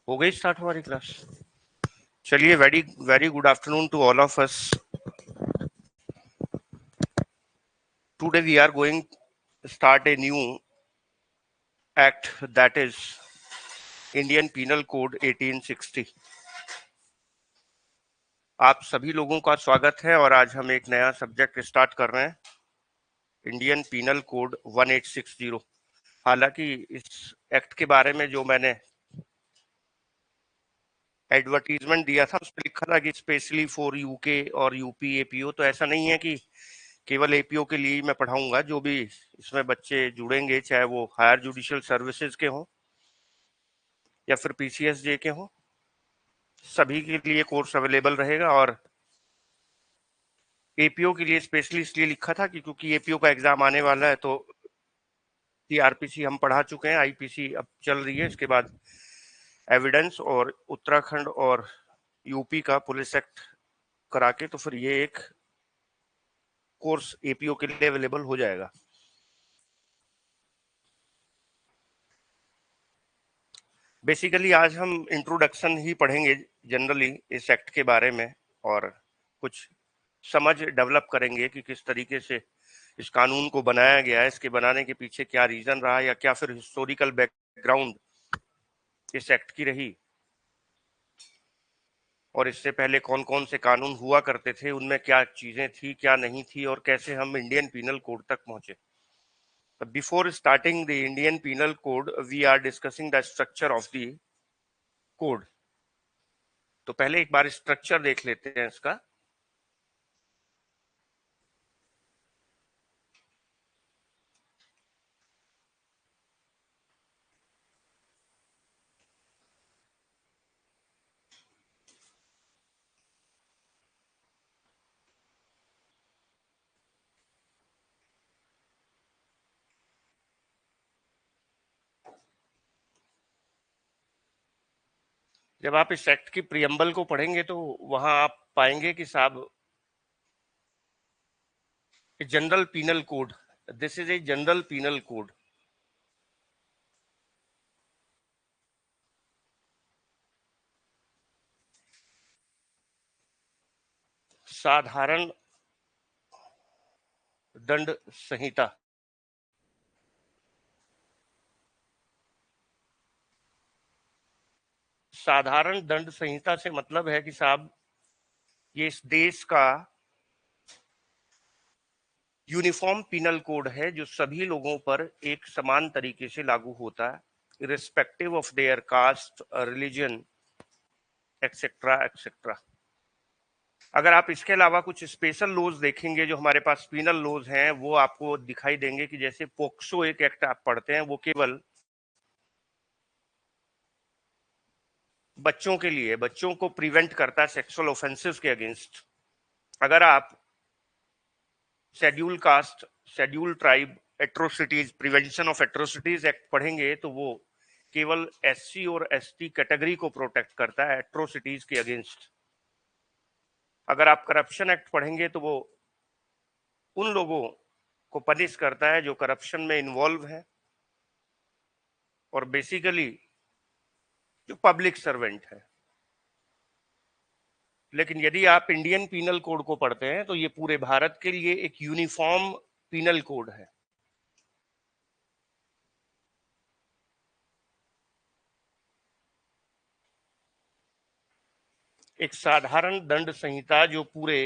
हो गई स्टार्ट हमारी क्लास। चलिए, very very good afternoon to all of us. Today we are going start a new act, that is Indian penal code 1860। आप सभी लोगों का स्वागत है और आज हम एक नया सब्जेक्ट स्टार्ट कर रहे हैं, इंडियन पीनल कोड 1860। हालांकि इस एक्ट के बारे में जो मैंने एडवर्टीजमेंट दिया था उस पर लिखा था कि स्पेशली फॉर यूके और यूपी एपीओ। तो ऐसा नहीं है कि केवल एपीओ के लिए ही मैं पढ़ाऊंगा। जो भी इसमें बच्चे जुड़ेंगे, चाहे वो हायर जुडिशियल सर्विसेज के हों या फिर पीसीएसजे के हों, सभी के लिए कोर्स अवेलेबल रहेगा। और एपीओ के लिए स्पेशली इसलिए लिखा था कि क्योंकि एपीओ का एग्जाम आने वाला है। तो सीआरपीसी हम पढ़ा चुके हैं, आईपीसी अब चल रही है, इसके बाद एविडेंस और उत्तराखंड और यूपी का पुलिस एक्ट करा के तो फिर ये एक कोर्स एपीओ के लिए अवेलेबल हो जाएगा। बेसिकली आज हम इंट्रोडक्शन ही पढ़ेंगे जनरली इस एक्ट के बारे में, और कुछ समझ डेवलप करेंगे कि किस तरीके से इस कानून को बनाया गया है, इसके बनाने के पीछे क्या रीजन रहा या क्या फिर हिस्टोरिकल बैकग्राउंड इस एक्ट की रही, और इससे पहले कौन कौन से कानून हुआ करते थे, उनमें क्या चीजें थी क्या नहीं थी, और कैसे हम इंडियन पीनल कोड तक पहुंचे। Before starting the Indian penal code we are discussing the structure of the code. तो पहले एक बार स्ट्रक्चर देख लेते हैं इसका। जब आप इस एक्ट की प्रियम्बल को पढ़ेंगे तो वहां आप पाएंगे कि साहब, general penal code, this is a general penal code. साधारण दंड संहिता। साधारण दंड संहिता से मतलब है कि साहब, ये इस देश का यूनिफॉर्म पीनल कोड है जो सभी लोगों पर एक समान तरीके से लागू होता है, irrespective of their caste, religion, etcetera etcetera. अगर आप इसके अलावा कुछ स्पेशल लॉज देखेंगे जो हमारे पास पीनल लॉज हैं, वो आपको दिखाई देंगे कि जैसे पोक्सो एक एक्ट आप पढ़ते हैं, वो केवल बच्चों के लिए, बच्चों को प्रिवेंट करता है सेक्सुअल ऑफेंसेस के अगेंस्ट। अगर आप schedule caste, schedule tribe atrocities, prevention of atrocities act पढ़ेंगे तो वो केवल एससी और एसटी कैटेगरी को प्रोटेक्ट करता है एट्रोसिटीज के अगेंस्ट। अगर आप करप्शन एक्ट पढ़ेंगे तो वो उन लोगों को पनिश करता है जो करप्शन में इन्वॉल्व है, और बेसिकली जो पब्लिक सर्वेंट है। लेकिन यदि आप इंडियन पीनल कोड को पढ़ते हैं तो ये पूरे भारत के लिए एक यूनिफॉर्म पीनल कोड है। एक साधारण दंड संहिता जो पूरे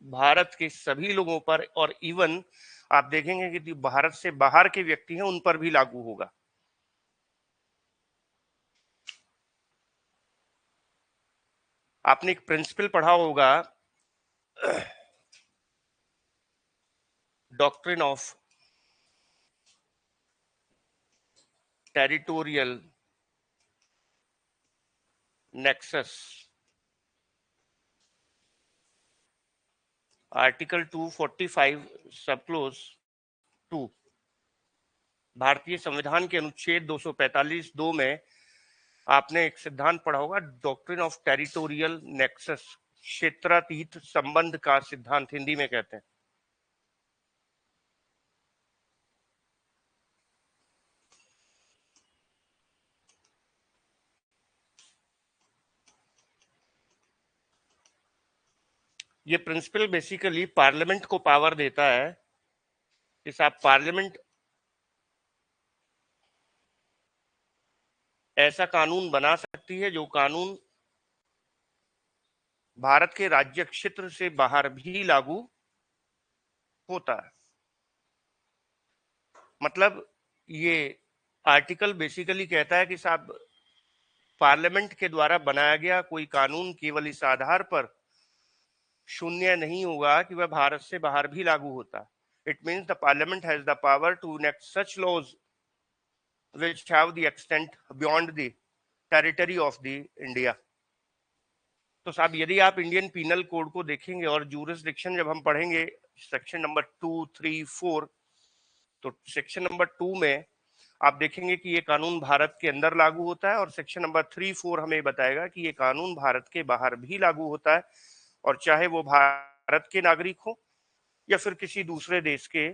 भारत के सभी लोगों पर, और इवन आप देखेंगे कि जो भारत से बाहर के व्यक्ति हैं उन पर भी लागू होगा। आपने एक प्रिंसिपल पढ़ा होगा, doctrine of territorial nexus. Article 245 सब क्लोज 2, भारतीय संविधान के अनुच्छेद 245(2) में आपने एक सिद्धांत पढ़ा होगा, डॉक्ट्रिन ऑफ टेरिटोरियल नेक्सस, क्षेत्रातीत संबंध का सिद्धांत हिंदी में कहते हैं। ये प्रिंसिपल बेसिकली पार्लियामेंट को पावर देता है कि साहब पार्लियामेंट ऐसा कानून बना सकती है जो कानून भारत के राज्य क्षेत्र से बाहर भी लागू होता है। मतलब ये आर्टिकल बेसिकली कहता है कि साहब पार्लियामेंट के द्वारा बनाया गया कोई कानून केवल इस आधार पर शून्य नहीं होगा कि वह भारत से बाहर भी लागू होता है। It means the parliament has the power to enact such laws which have the extent beyond the territory of the India। तो साहब यदि आप इंडियन पीनल कोड को देखेंगे और जूरिसडिक्शन जब हम पढ़ेंगे सेक्शन नंबर 2, 3, 4, तो सेक्शन नंबर 2 में आप देखेंगे कि ये कानून भारत के अंदर लागू होता है और सेक्शन नंबर 3, 4 हमें बताएगा कि ये कानून भारत के बाहर भी लागू होता है, और चाहे वो भारत के नागरिक हो या फिर किसी दूसरे देश के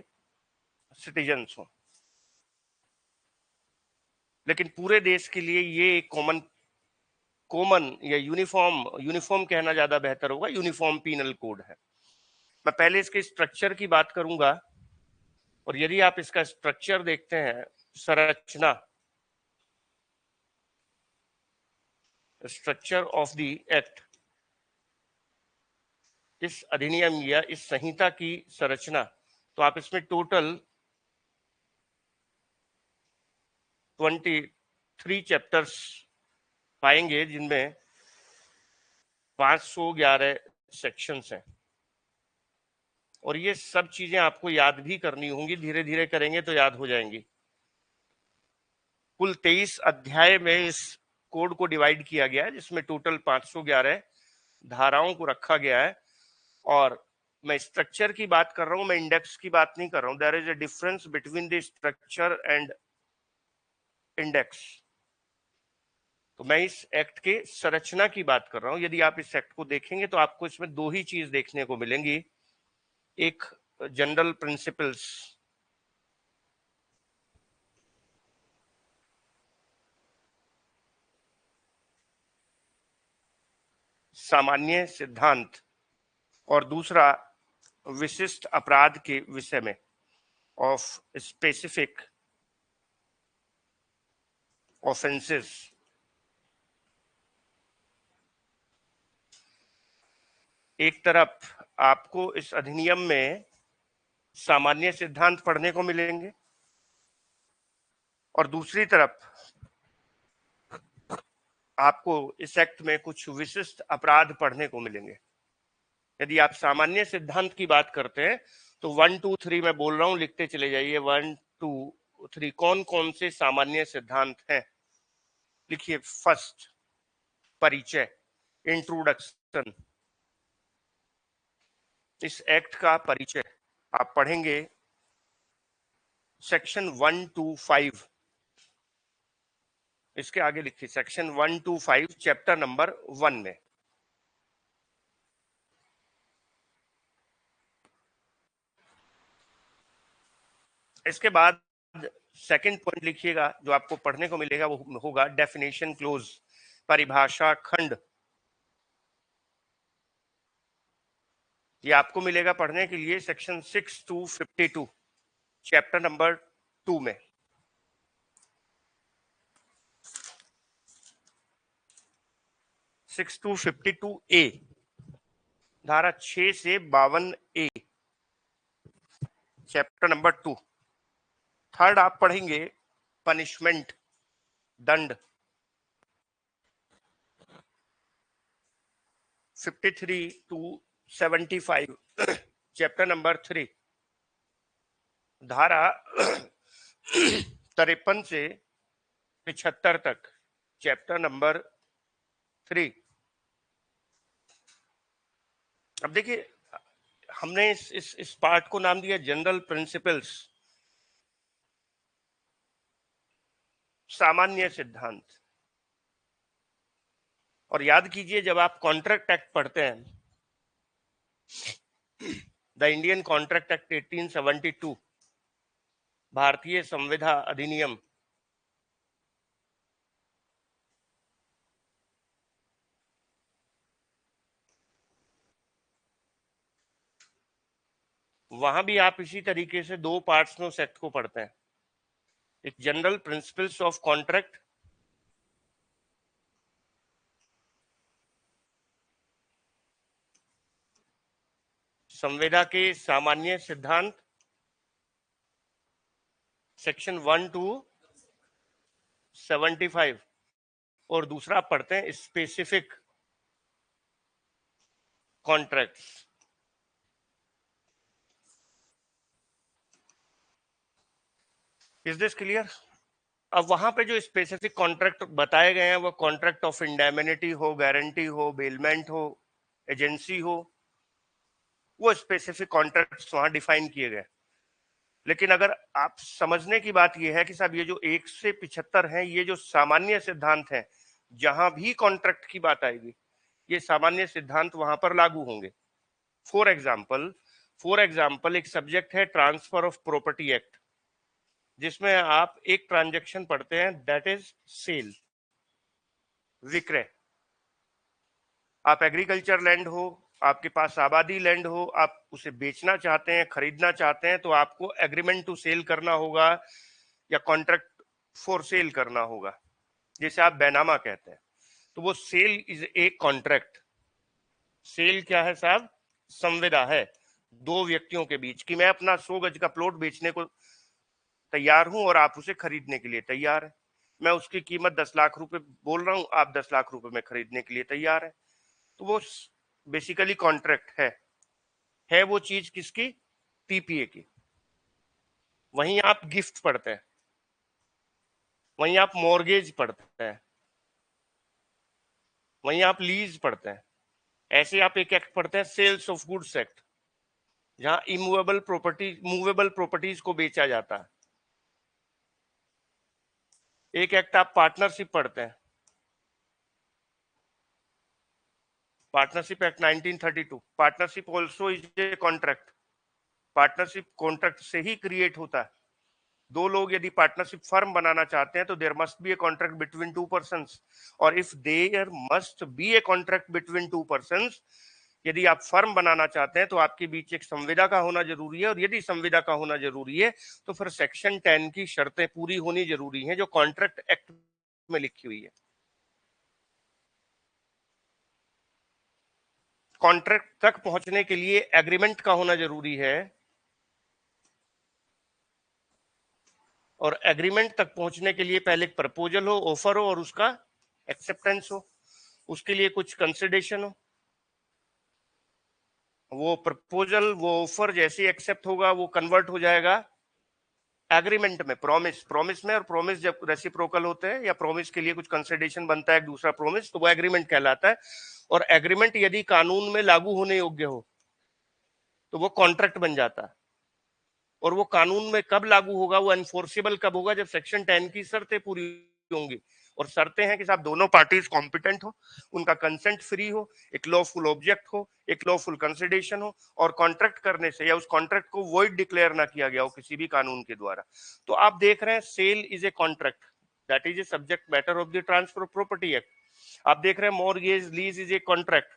सिटीजन्स हो। लेकिन पूरे देश के लिए ये एक कॉमन या यूनिफॉर्म कहना ज्यादा बेहतर होगा, यूनिफॉर्म पीनल कोड है। मैं पहले इसके स्ट्रक्चर की बात करूंगा, और यदि आप इसका स्ट्रक्चर देखते हैं, संरचना, स्ट्रक्चर ऑफ द एक्ट, इस अधिनियम या इस संहिता की संरचना, तो आप इसमें टोटल 23 चैप्टर्स पाएंगे जिनमें 511 सेक्शंस हैं। और ये सब चीजें आपको याद भी करनी होंगी, धीरे धीरे करेंगे तो याद हो जाएंगी। कुल 23 अध्याय में इस कोड को डिवाइड किया गया है, जिसमें टोटल 511 धाराओं को रखा गया है। और मैं स्ट्रक्चर की बात कर रहा हूं, मैं इंडेक्स की बात नहीं कर रहा हूं। There is a difference between the structure and index. तो मैं इस एक्ट के संरचना की बात कर रहा हूं। यदि आप इस एक्ट को देखेंगे तो आपको इसमें दो ही चीज देखने को मिलेंगी। एक, जनरल प्रिंसिपल्स, सामान्य सिद्धांत, और दूसरा विशिष्ट अपराध के विषय में, ऑफ स्पेसिफिक ऑफेंसेस। एक तरफ आपको इस अधिनियम में सामान्य सिद्धांत पढ़ने को मिलेंगे और दूसरी तरफ आपको इस एक्ट में कुछ विशिष्ट अपराध पढ़ने को मिलेंगे। यदि आप सामान्य सिद्धांत की बात करते हैं तो 1, 2, 3 मैं बोल रहा हूं, लिखते चले जाइए। 1, 2, 3 कौन कौन से सामान्य सिद्धांत हैं? लिखिए। फर्स्ट, परिचय, इंट्रोडक्शन। इस एक्ट का परिचय आप पढ़ेंगे सेक्शन 1 to 5। इसके आगे लिखिए सेक्शन 1 to 5 चैप्टर नंबर 1 में। इसके बाद सेकंड पॉइंट लिखिएगा जो आपको पढ़ने को मिलेगा, वो होगा डेफिनेशन क्लोज, परिभाषा खंड। ये आपको मिलेगा पढ़ने के लिए सेक्शन 6 to 52 चैप्टर नंबर 2 में। सिक्स टू 52A, धारा 6 से 52A, चैप्टर नंबर 2। थर्ड आप पढ़ेंगे पनिशमेंट, दंड, 53 to 75 चैप्टर नंबर 3। धारा 53 से 75 तक चैप्टर नंबर 3। अब देखिए, हमने इस पार्ट को नाम दिया जनरल प्रिंसिपल्स, सामान्य सिद्धांत। और याद कीजिए, जब आप कॉन्ट्रैक्ट एक्ट पढ़ते हैं, द इंडियन कॉन्ट्रैक्ट एक्ट 1872, भारतीय संविदा अधिनियम, वहां भी आप इसी तरीके से दो पार्ट्स में उस एक्ट को पढ़ते हैं, एक जनरल प्रिंसिपल्स ऑफ कॉन्ट्रैक्ट, संविदा के सामान्य सिद्धांत, सेक्शन 1 टू 75, और दूसरा आप पढ़ते हैं specific contracts. Is this clear? अब वहां पे जो स्पेसिफिक कॉन्ट्रैक्ट बताए गए हैं वो कॉन्ट्रैक्ट ऑफ इंडेमिनिटी हो, गारंटी हो, बेलमेंट हो, एजेंसी हो, वो स्पेसिफिक कॉन्ट्रैक्ट्स वहां डिफाइन किए गए। लेकिन अगर आप समझने की बात यह है कि साहब ये जो 1 से 75 हैं, ये जो सामान्य सिद्धांत हैं, जहां भी कॉन्ट्रैक्ट की बात आएगी ये सामान्य सिद्धांत वहां पर लागू होंगे। फॉर एग्जाम्पल एक सब्जेक्ट है ट्रांसफर ऑफ प्रॉपर्टी एक्ट, जिसमें आप एक ट्रांजैक्शन पढ़ते हैं, दैट इज सेल, विक्रय। आप एग्रीकल्चर लैंड हो, आपके पास आबादी लैंड हो, आप उसे बेचना चाहते हैं, खरीदना चाहते हैं, तो आपको एग्रीमेंट टू सेल करना होगा या कॉन्ट्रैक्ट फॉर सेल करना होगा, जिसे आप बैनामा कहते हैं। तो वो sale is a contract. Sale क्या है साहब? संविदा है दो व्यक्तियों के बीच कि मैं अपना 100 गज का प्लॉट बेचने को तैयार हूं और आप उसे खरीदने के लिए तैयार है। मैं उसकी कीमत 10 लाख रुपए बोल रहा हूं, आप 10 लाख रुपए में खरीदने के लिए तैयार है। तो वो बेसिकली कॉन्ट्रैक्ट है वो चीज किसकी? पीपीए की। वहीं आप गिफ्ट पढ़ते हैं, वहीं आप मॉर्गेज पढ़ते हैं, वहीं आप लीज पढ़ते हैं। ऐसे आप एक एक्ट पढ़ते हैं सेल्स ऑफ गुड्स एक्ट, जहां इमूवेबल प्रॉपर्टी मूवेबल प्रॉपर्टीज को बेचा जाता है। एक एक्ट आप पार्टनरशिप पढ़ते हैं, partnership act 1932। Partnership also is a contract. Partnership contract से ही क्रिएट होता है। दो लोग यदि पार्टनरशिप फर्म बनाना चाहते हैं तो there must be a contract between two persons, और if there must be a contract between two persons, यदि आप फर्म बनाना चाहते हैं तो आपके बीच एक संविदा का होना जरूरी है, और यदि संविदा का होना जरूरी है तो फिर सेक्शन 10 की शर्तें पूरी होनी जरूरी है जो कॉन्ट्रैक्ट एक्ट में लिखी हुई है। कॉन्ट्रैक्ट तक पहुंचने के लिए एग्रीमेंट का होना जरूरी है, और एग्रीमेंट तक पहुंचने के लिए पहले एक प्रपोजल हो, ऑफर हो और उसका एक्सेप्टेंस हो, उसके लिए कुछ कंसिडरेशन हो। वो प्रपोजल, वो ऑफर जैसे एक्सेप्ट होगा वो कन्वर्ट हो जाएगा एग्रीमेंट में, प्रॉमिस में। और प्रॉमिस जब रेसिप्रोकल होते हैं या प्रॉमिस के लिए कुछ कंसिडरेशन बनता है एक दूसरा प्रॉमिस, तो वो एग्रीमेंट कहलाता है। और एग्रीमेंट यदि कानून में लागू होने योग्य हो तो वो कॉन्ट्रैक्ट बन जाता है। और वो कानून में कब लागू होगा, वो एनफोर्सेबल कब होगा? जब सेक्शन 10 की शर्तें पूरी होंगी। और शर्तें हैं कि साहब दोनों पार्टीज कॉम्पिटेंट हो, उनका कंसेंट फ्री हो, एक लॉफुल ऑब्जेक्ट हो, एक लॉफुल कंसिडरेशन हो, और कॉन्ट्रैक्ट करने से या उस कॉन्ट्रैक्ट को वॉइड डिक्लेयर ना किया गया हो किसी भी कानून के द्वारा। तो आप देख रहे हैं sale is a contract, that is a subject matter of the transfer of property act. आप देख रहे हैं mortgage lease is a contract,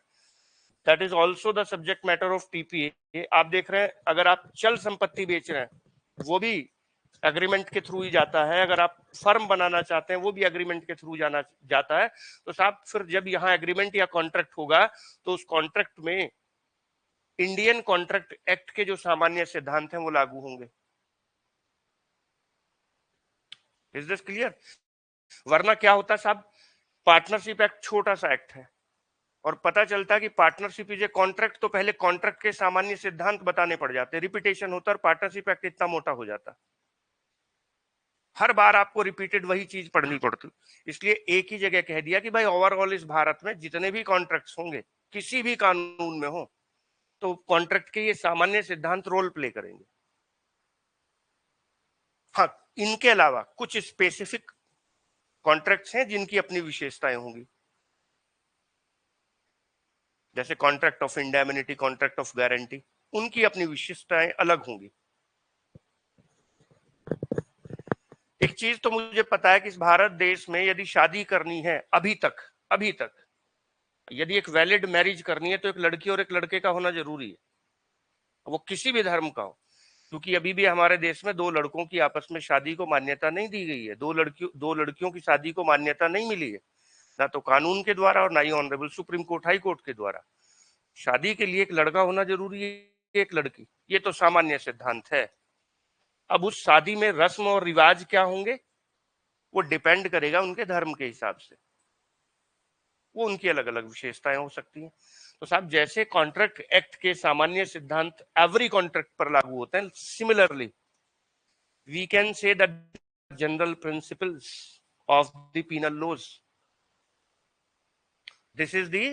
that is also the subject matter of TPA. आप देख रहे हैं अगर आप चल संपत्ति बेच रहे हैं वो भी एग्रीमेंट के थ्रू ही जाता है, अगर आप फर्म बनाना चाहते हैं वो भी एग्रीमेंट के थ्रू जाना जाता है। तो साहब फिर जब यहाँ एग्रीमेंट या कॉन्ट्रैक्ट होगा तो उस कॉन्ट्रैक्ट में इंडियन कॉन्ट्रैक्ट एक्ट के जो सामान्य सिद्धांत हैं वो लागू होंगे। Is this clear? वरना क्या होता साहब, पार्टनरशिप एक्ट छोटा सा एक्ट है और पता चलता है कि पार्टनरशिप इज ए कॉन्ट्रैक्ट, तो पहले कॉन्ट्रैक्ट के सामान्य सिद्धांत बताने पड़ जाते, रिपीटेशन होता और पार्टनरशिप एक्ट इतना मोटा हो जाता। हर बार आपको रिपीटेड वही चीज पढ़नी पड़ती, इसलिए एक ही जगह कह दिया कि भाई ओवरऑल इस भारत में जितने भी कॉन्ट्रैक्ट्स होंगे किसी भी कानून में हो तो कॉन्ट्रैक्ट के ये सामान्य सिद्धांत रोल प्ले करेंगे। हाँ, इनके अलावा कुछ स्पेसिफिक कॉन्ट्रैक्ट्स हैं जिनकी अपनी विशेषताएं होंगी, जैसे contract of indemnity, contract of guarantee, उनकी अपनी विशेषताएं अलग होंगी। एक चीज तो मुझे पता है कि इस भारत देश में यदि शादी करनी है अभी तक यदि एक वैलिड मैरिज करनी है तो एक लड़की और एक लड़के का होना जरूरी है। वो किसी भी धर्म का हो, क्योंकि अभी भी हमारे देश में दो लड़कों की आपस में शादी को मान्यता नहीं दी गई है, दो लड़कियों की शादी को मान्यता नहीं मिली है, ना तो कानून के द्वारा और ना ही honourable supreme court high court के द्वारा। शादी के लिए एक लड़का होना जरूरी है, एक लड़की, ये तो सामान्य सिद्धांत है। अब उस शादी में रस्म और रिवाज क्या होंगे वो डिपेंड करेगा उनके धर्म के हिसाब से, वो उनकी अलग अलग विशेषताएं हो सकती हैं। तो साहब जैसे कॉन्ट्रैक्ट एक्ट के सामान्य सिद्धांत एवरी कॉन्ट्रैक्ट पर लागू होते हैं, similarly we can say that general principles of the penal laws, this is the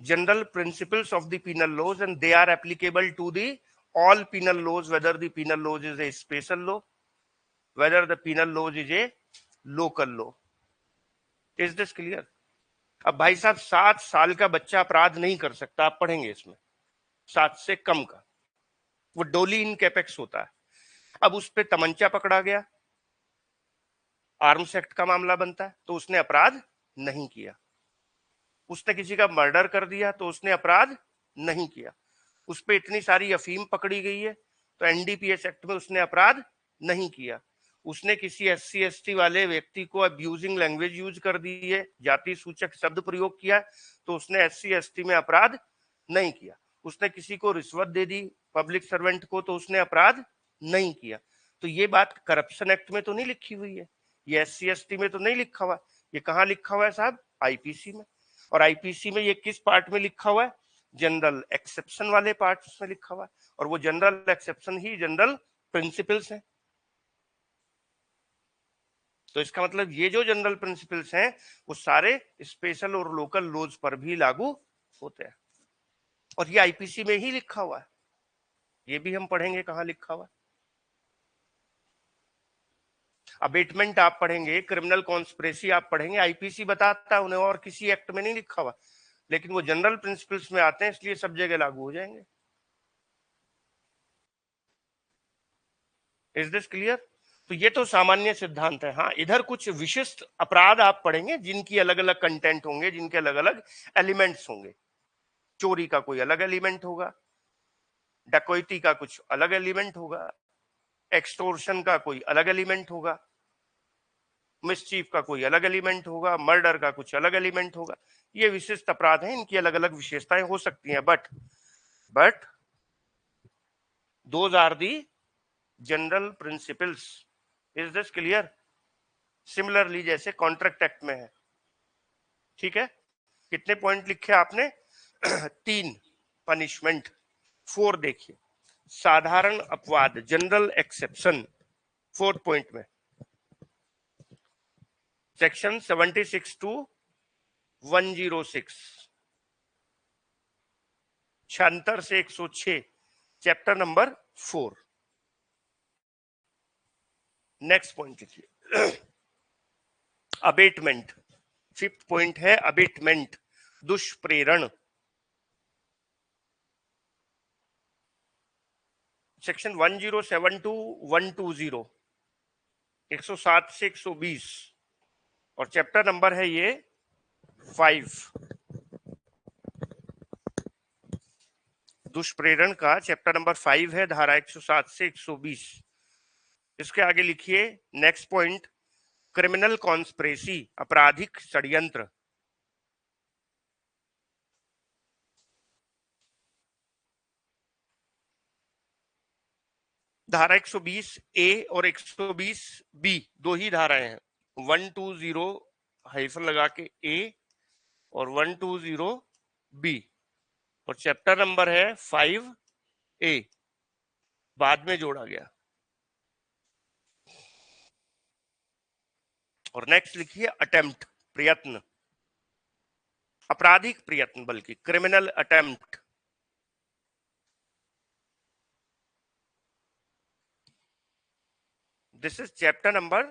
general principles of the penal laws and they are applicable to the all penal laws, whether the penal laws is a special law, whether the penal laws is a local law. Is this clear? अब भाई साहब 7 साल का बच्चा अपराध नहीं कर सकता, आप पढ़ेंगे इसमें, 7 से कम का, वो डोली इन कैपेक्स होता है। अब उस पर तमंचा पकड़ा गया, आर्म्स एक्ट का मामला बनता है, तो उसने अपराध नहीं किया। उसने किसी का मर्डर कर दिया तो उसने अपराध नहीं किया। उस पर इतनी सारी अफीम पकड़ी गई है तो एनडीपीएस एक्ट में उसने अपराध नहीं किया। उसने किसी एससी एसटी वाले व्यक्ति को अब्यूजिंग लैंग्वेज यूज कर दी है, जाति सूचक शब्द प्रयोग किया, तो उसने एससी एसटी में अपराध नहीं किया। उसने किसी को रिश्वत दे दी पब्लिक सर्वेंट को, तो उसने अपराध नहीं किया। तो ये बात करप्शन एक्ट में तो नहीं लिखी हुई है, ये एससी एसटी में तो नहीं लिखा हुआ, ये कहाँ लिखा हुआ है साहब? आईपीसी में। और आईपीसी में ये किस पार्ट में लिखा हुआ है? जनरल एक्सेप्शन वाले पार्ट में लिखा हुआ है, और वो जनरल एक्सेप्शन ही जनरल प्रिंसिपल्स हैं। तो इसका मतलब ये जो जनरल प्रिंसिपल्स हैं वो सारे स्पेशल और लोकल लॉज पर भी लागू होते हैं, और ये आईपीसी में ही लिखा हुआ है। ये भी हम पढ़ेंगे कहां लिखा हुआ है। अबेटमेंट आप पढ़ेंगे, क्रिमिनल कॉन्स्पिरेसी आप पढ़ेंगे, आईपीसी बताता है उन्हें, और किसी एक्ट में नहीं लिखा हुआ, लेकिन वो जनरल प्रिंसिपल्स में आते हैं इसलिए सब जगह लागू हो जाएंगे। Is this clear? तो ये तो सामान्य सिद्धांत है। हाँ, इधर कुछ विशिष्ट अपराध आप पढ़ेंगे जिनकी अलग अलग कंटेंट होंगे, जिनके अलग अलग एलिमेंट्स होंगे। चोरी का कोई अलग एलिमेंट होगा, डकैती का कुछ अलग एलिमेंट होगा, एक्सटोर्शन का कोई अलग एलिमेंट होगा, मिसचीफ का कोई अलग एलिमेंट होगा, मर्डर का कुछ अलग एलिमेंट होगा। ये विशिष्ट अपराध हैं, इनकी अलग अलग विशेषताएं हो सकती हैं, but those are the general principles. Is this clear? Similarly जैसे कॉन्ट्रैक्ट एक्ट में है, ठीक है। कितने पॉइंट लिखे आपने? 3 पनिशमेंट। 4 देखिए, साधारण अपवाद, जनरल एक्सेप्शन, 4th पॉइंट में सेक्शन 76 टू 106, 76 से 106, चैप्टर नंबर 4। नेक्स्ट पॉइंट लिखिए, अबेटमेंट। 5th पॉइंट है अबेटमेंट, दुष्प्रेरण। सेक्शन 107 टू 120, 107 से 120, और चैप्टर नंबर है ये 5। दुष्प्रेरण का चैप्टर नंबर 5 है, धारा 107 से 120। इसके आगे लिखिए नेक्स्ट पॉइंट, क्रिमिनल कॉन्स्पिरेसी, आपराधिक षड्यंत्र। धारा 120 ए और 120 बी, दो ही धाराएं हैं। 120 हाइफन लगा के ए और 120 बी, और चैप्टर नंबर है 5 ए, बाद में जोड़ा गया। और नेक्स्ट लिखिए अटेम्प्ट, प्रयत्न, आपराधिक प्रयत्न, बल्कि criminal attempt. This is chapter number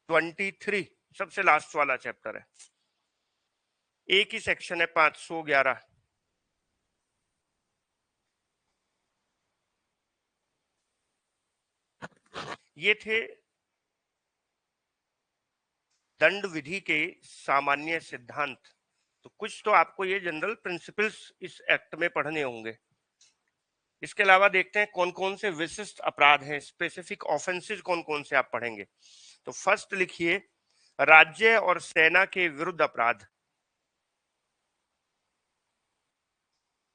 23, सबसे लास्ट वाला चैप्टर है। एक ही सेक्शन है 511। ये थे दंड विधि के सामान्य सिद्धांत। तो कुछ तो आपको ये जनरल प्रिंसिपल्स इस एक्ट में पढ़ने होंगे। इसके अलावा देखते हैं कौन कौन से विशिष्ट अपराध हैं, स्पेसिफिक ऑफेंसेस कौन कौन से आप पढ़ेंगे। तो फर्स्ट लिखिए राज्य और सेना के विरुद्ध अपराध।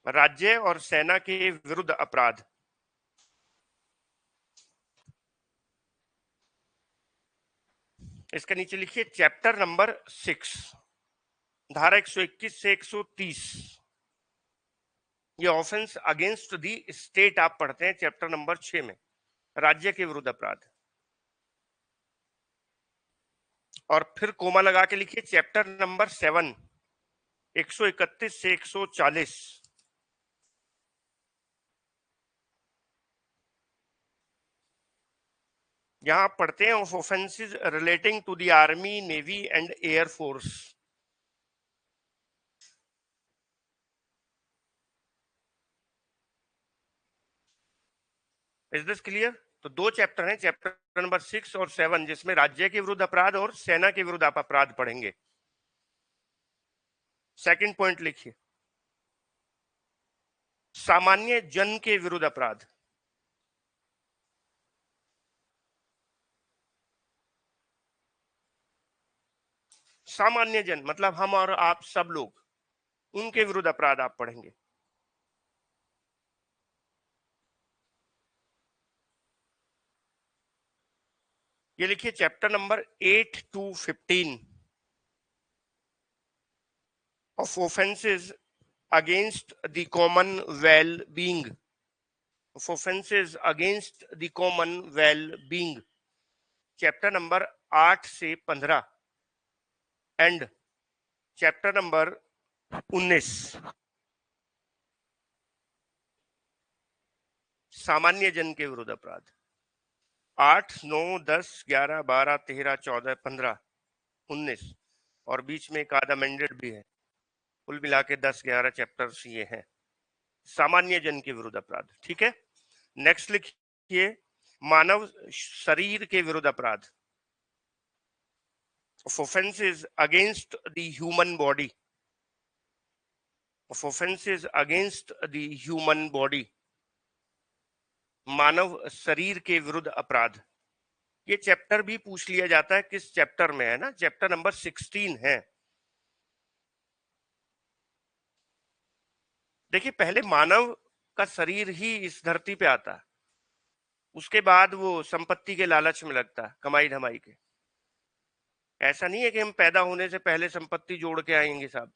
राज्य और सेना के विरुद्ध अपराध। इसके नीचे लिखिए चैप्टर नंबर 6, धारा 121 से 130। ये ऑफेंस अगेंस्ट दी स्टेट आप पढ़ते हैं चैप्टर नंबर 6 में, राज्य के विरुद्ध अपराध। और फिर कोमा लगा के लिखिए चैप्टर नंबर 7, 131 से 140। यहां आप पढ़ते हैं of offences relating to the army, navy and air force. Is this clear? तो दो चैप्टर हैं, चैप्टर नंबर 6 और 7, जिसमें राज्य के विरुद्ध अपराध और सेना के विरुद्ध आप अपराध पढ़ेंगे। सेकंड पॉइंट लिखिए सामान्य जन के विरुद्ध अपराध। सामान्य जन मतलब हम और आप सब लोग, उनके विरुद्ध अपराध आप पढ़ेंगे। ये लिखिए chapter number 8 to 15 of offences against the common well being. Of offences against the common well being, chapter number 8 से 15 एंड चैप्टर नंबर 19। सामान्य जन के विरुद्ध अपराध 8, 9, 10, 11, 12, 13, 14, 15, 19 और बीच में एक आधा अमेंडेड भी है। कुल मिला के 10-11 चैप्टर्स ये हैं सामान्य जन के विरुद्ध अपराध। ठीक है, नेक्स्ट लिखिए मानव शरीर के विरुद्ध अपराध। Of offences against the human body. Of offences against the human body, मानव शरीर के विरुद्ध अपराध। ये चैप्टर भी पूछ लिया जाता है किस चैप्टर में है ना, चैप्टर नंबर 16 है। देखिए पहले मानव का शरीर ही इस धरती पे आता है, उसके बाद वो संपत्ति के लालच में लगता है, कमाई धमाई के। ऐसा नहीं है कि हम पैदा होने से पहले संपत्ति जोड़ के आएंगे साहब,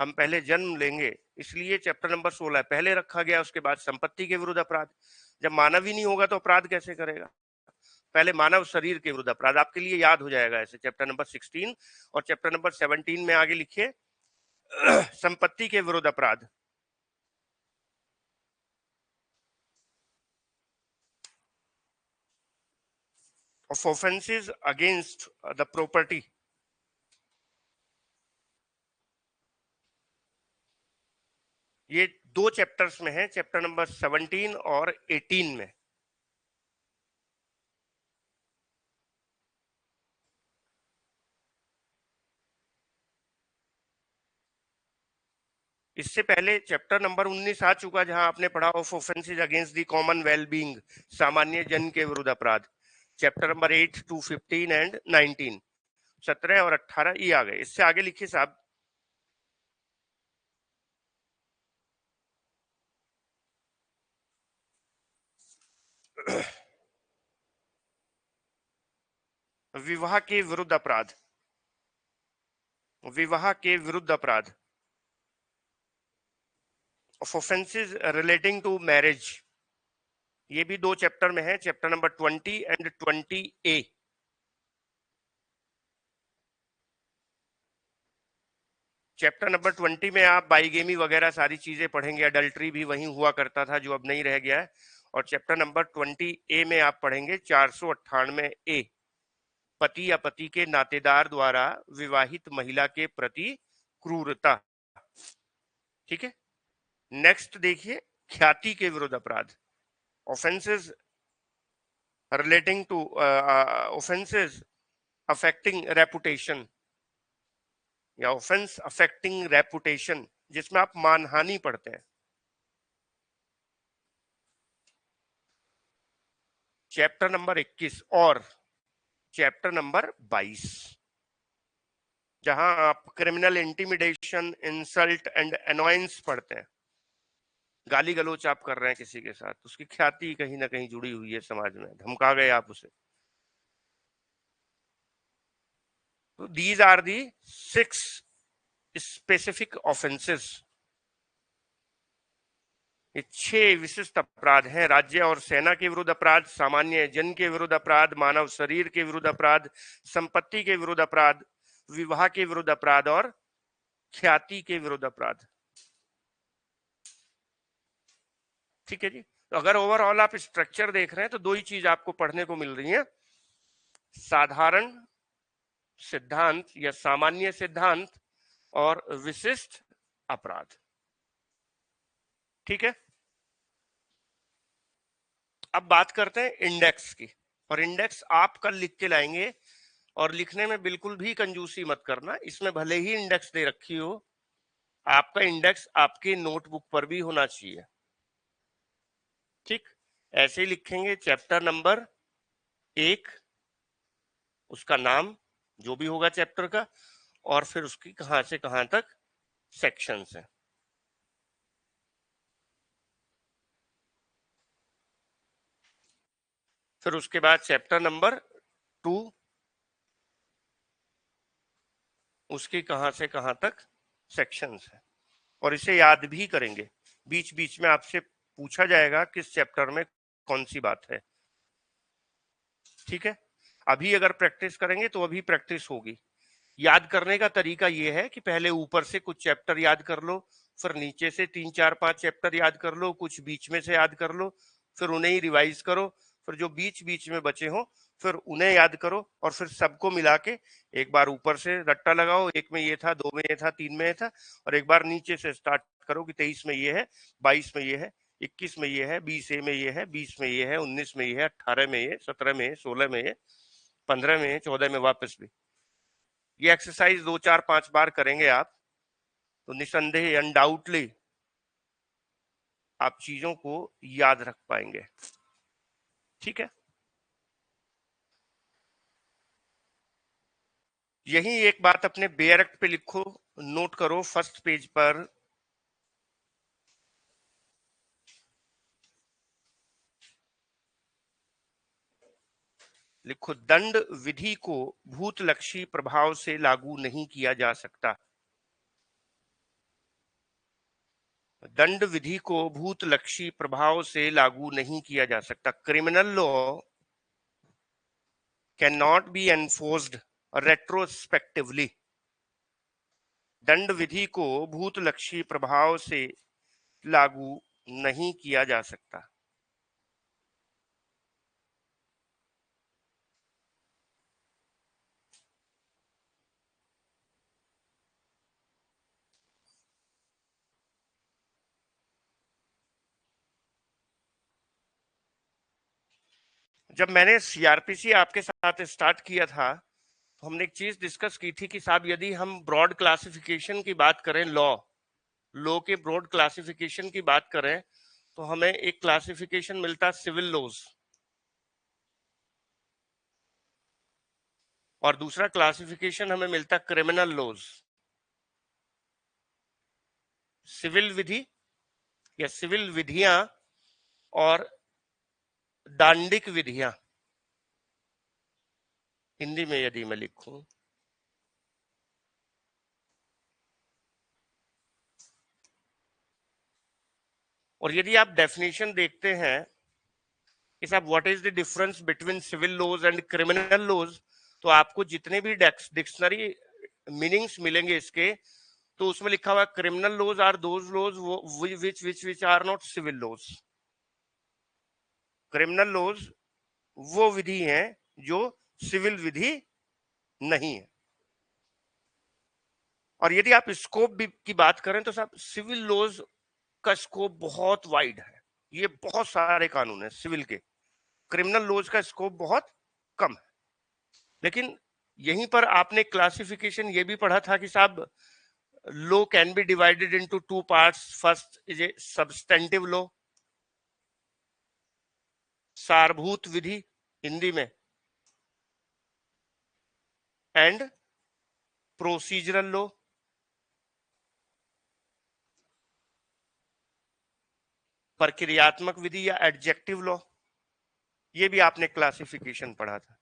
हम पहले जन्म लेंगे। इसलिए चैप्टर नंबर 16 पहले रखा गया, उसके बाद संपत्ति के विरुद्ध अपराध। जब मानव ही नहीं होगा तो अपराध कैसे करेगा? पहले मानव शरीर के विरुद्ध अपराध, आपके लिए याद हो जाएगा ऐसे, चैप्टर नंबर 16 और चैप्टर नंबर 17 में आगे लिखिए संपत्ति के विरुद्ध अपराध। Of offences against the property. ये दो चैप्टर्स में है, चैप्टर नंबर 17 और 18 में। इससे पहले चैप्टर नंबर 19 आ चुका जहां आपने पढ़ा of offences against the common well being, सामान्य जन के विरुद्ध अपराध। चैप्टर नंबर 8 to 15 एंड 19, 17 और 18 ये आ गए। इससे आगे लिखिए साहब विवाह के विरुद्ध अपराध। विवाह के विरुद्ध अपराध, of offences relating to marriage. ये भी दो चैप्टर में है, chapter number 20 and 20A। Chapter number 20 में आप बाइगेमी वगैरह सारी चीजें पढ़ेंगे, अडल्ट्री भी वहीं हुआ करता था जो अब नहीं रह गया है। और चैप्टर नंबर 20A में आप पढ़ेंगे 498A, पति या पति के नातेदार द्वारा विवाहित महिला के प्रति क्रूरता। ठीक है, नेक्स्ट देखिए ख्याति के विरुद्ध अपराध। Offences relating to offences affecting reputation या ऑफेंस अफेक्टिंग रेपुटेशन, जिसमें आप मानहानि पढ़ते हैं। चैप्टर नंबर 21 और चैप्टर नंबर 22, जहां आप criminal intimidation, insult and annoyance पढ़ते हैं। गाली गलोच आप कर रहे हैं किसी के साथ, उसकी ख्याति कहीं ना कहीं जुड़ी हुई है समाज में, धमका गए आप उसे। तो these are the 6 specific offences. ये 6 विशिष्ट अपराध हैं। राज्य और सेना के विरुद्ध अपराध, सामान्य जन के विरुद्ध अपराध, मानव शरीर के विरुद्ध अपराध, संपत्ति के विरुद्ध अपराध, विवाह के विरुद्ध अपराध और ख्याति के विरुद्ध अपराध। ठीक है जी। तो अगर ओवरऑल आप स्ट्रक्चर देख रहे हैं तो 2 ही चीज आपको पढ़ने को मिल रही है, साधारण सिद्धांत या सामान्य सिद्धांत और विशिष्ट अपराध। ठीक है। अब बात करते हैं इंडेक्स की, और इंडेक्स आप कल लिख के लाएंगे, और लिखने में बिल्कुल भी कंजूसी मत करना। इसमें भले ही इंडेक्स दे रखी हो, आपका इंडेक्स आपके नोटबुक पर भी होना चाहिए। ठीक, ऐसे ही लिखेंगे चैप्टर नंबर 1, उसका नाम जो भी होगा चैप्टर का, और फिर उसकी कहां से कहां तक सेक्शंस हैं। फिर उसके बाद चैप्टर नंबर 2, उसकी कहां से कहां तक सेक्शंस है, और इसे याद भी करेंगे। बीच बीच में आपसे पूछा जाएगा किस चैप्टर में कौन सी बात है। ठीक है। अभी अगर प्रैक्टिस करेंगे तो अभी प्रैक्टिस होगी। याद करने का तरीका यह है कि पहले ऊपर से कुछ चैप्टर याद कर लो, फिर नीचे से 3 4 5 चैप्टर याद कर लो, कुछ बीच में से याद कर लो, फिर उन्हें ही रिवाइज करो, फिर जो बीच बीच में बचे हो फिर उन्हें याद करो, और फिर सबको मिला के एक बार ऊपर से रट्टा लगाओ, 1 में ये था, 2 में ये था, 3 में ये था, और एक बार नीचे से स्टार्ट करो कि 23 में ये है, 22 में ये है, 21 में ये है, 20 में ये है, 20 में ये है, 19 में ये है, 18 में ये, 17 में ये, 16 में ये, 15 में ये, 14 में वापस भी। ये एक्सरसाइज 2 4 5 बार करेंगे आप, तो निसंदेह अनडाउटली आप चीजों को याद रख पाएंगे। ठीक है। यही एक बात अपने बेयरक्ट पे लिखो, नोट करो फर्स्ट पेज पर। लिखो, दंड विधि को भूतलक्षी प्रभाव से लागू नहीं किया जा सकता। दंड विधि को भूतलक्षी प्रभाव से लागू नहीं किया जा सकता। Criminal law can not be enforced retrospectively. दंड विधि को भूतलक्षी प्रभाव से लागू नहीं किया जा सकता। जब मैंने सीआरपीसी आपके साथ स्टार्ट किया था तो हमने एक चीज डिस्कस की थी कि साहब यदि हम ब्रॉड क्लासिफिकेशन की बात करें, लॉ के ब्रॉड क्लासिफिकेशन की बात करें, तो हमें एक क्लासिफिकेशन मिलता सिविल लॉज, और दूसरा क्लासिफिकेशन हमें मिलता क्रिमिनल लॉज। सिविल विधि या सिविल विधियां और दांडिक विधियां, हिंदी में यदि मैं लिखूं, और यदि आप डेफिनेशन देखते हैं कि साहब what is the difference between civil laws and criminal laws, तो आपको जितने भी डिक्शनरी मीनिंग्स मिलेंगे इसके, तो उसमें लिखा हुआ criminal laws are those laws which are not civil laws. Criminal laws वो विधि है जो सिविल विधि नहीं है। और यदि आप स्कोप की बात करें तो साहब सिविल लॉज का स्कोप बहुत वाइड है, ये बहुत सारे कानून है सिविल के। क्रिमिनल लॉज का स्कोप बहुत कम है। लेकिन यहीं पर आपने क्लासिफिकेशन ये भी पढ़ा था कि साहब law can be divided into 2 parts. First is a substantive law, सारभूत विधि हिंदी में, एंड प्रोसीजरल लॉ, प्रक्रियात्मक विधि या एडजेक्टिव लॉ। ये भी आपने क्लासिफिकेशन पढ़ा था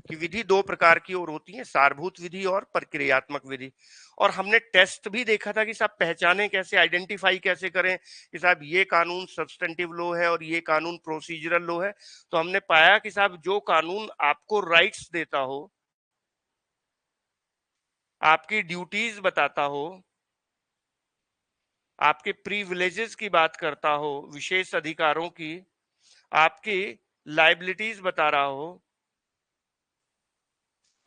कि विधि दो प्रकार की और होती है, सारभूत विधि और प्रक्रियात्मक विधि। और हमने टेस्ट भी देखा था कि साहब पहचाने कैसे, आइडेंटिफाई कैसे करें कि साहब ये कानून सब्सटेंटिव लॉ है और ये कानून प्रोसीजरल लॉ है। तो हमने पाया कि साहब जो कानून आपको राइट्स देता हो, आपकी ड्यूटीज बताता हो, आपके प्रिविलेजेस की बात करता हो, विशेष अधिकारों की, आपकी लाइबिलिटीज बता रहा हो,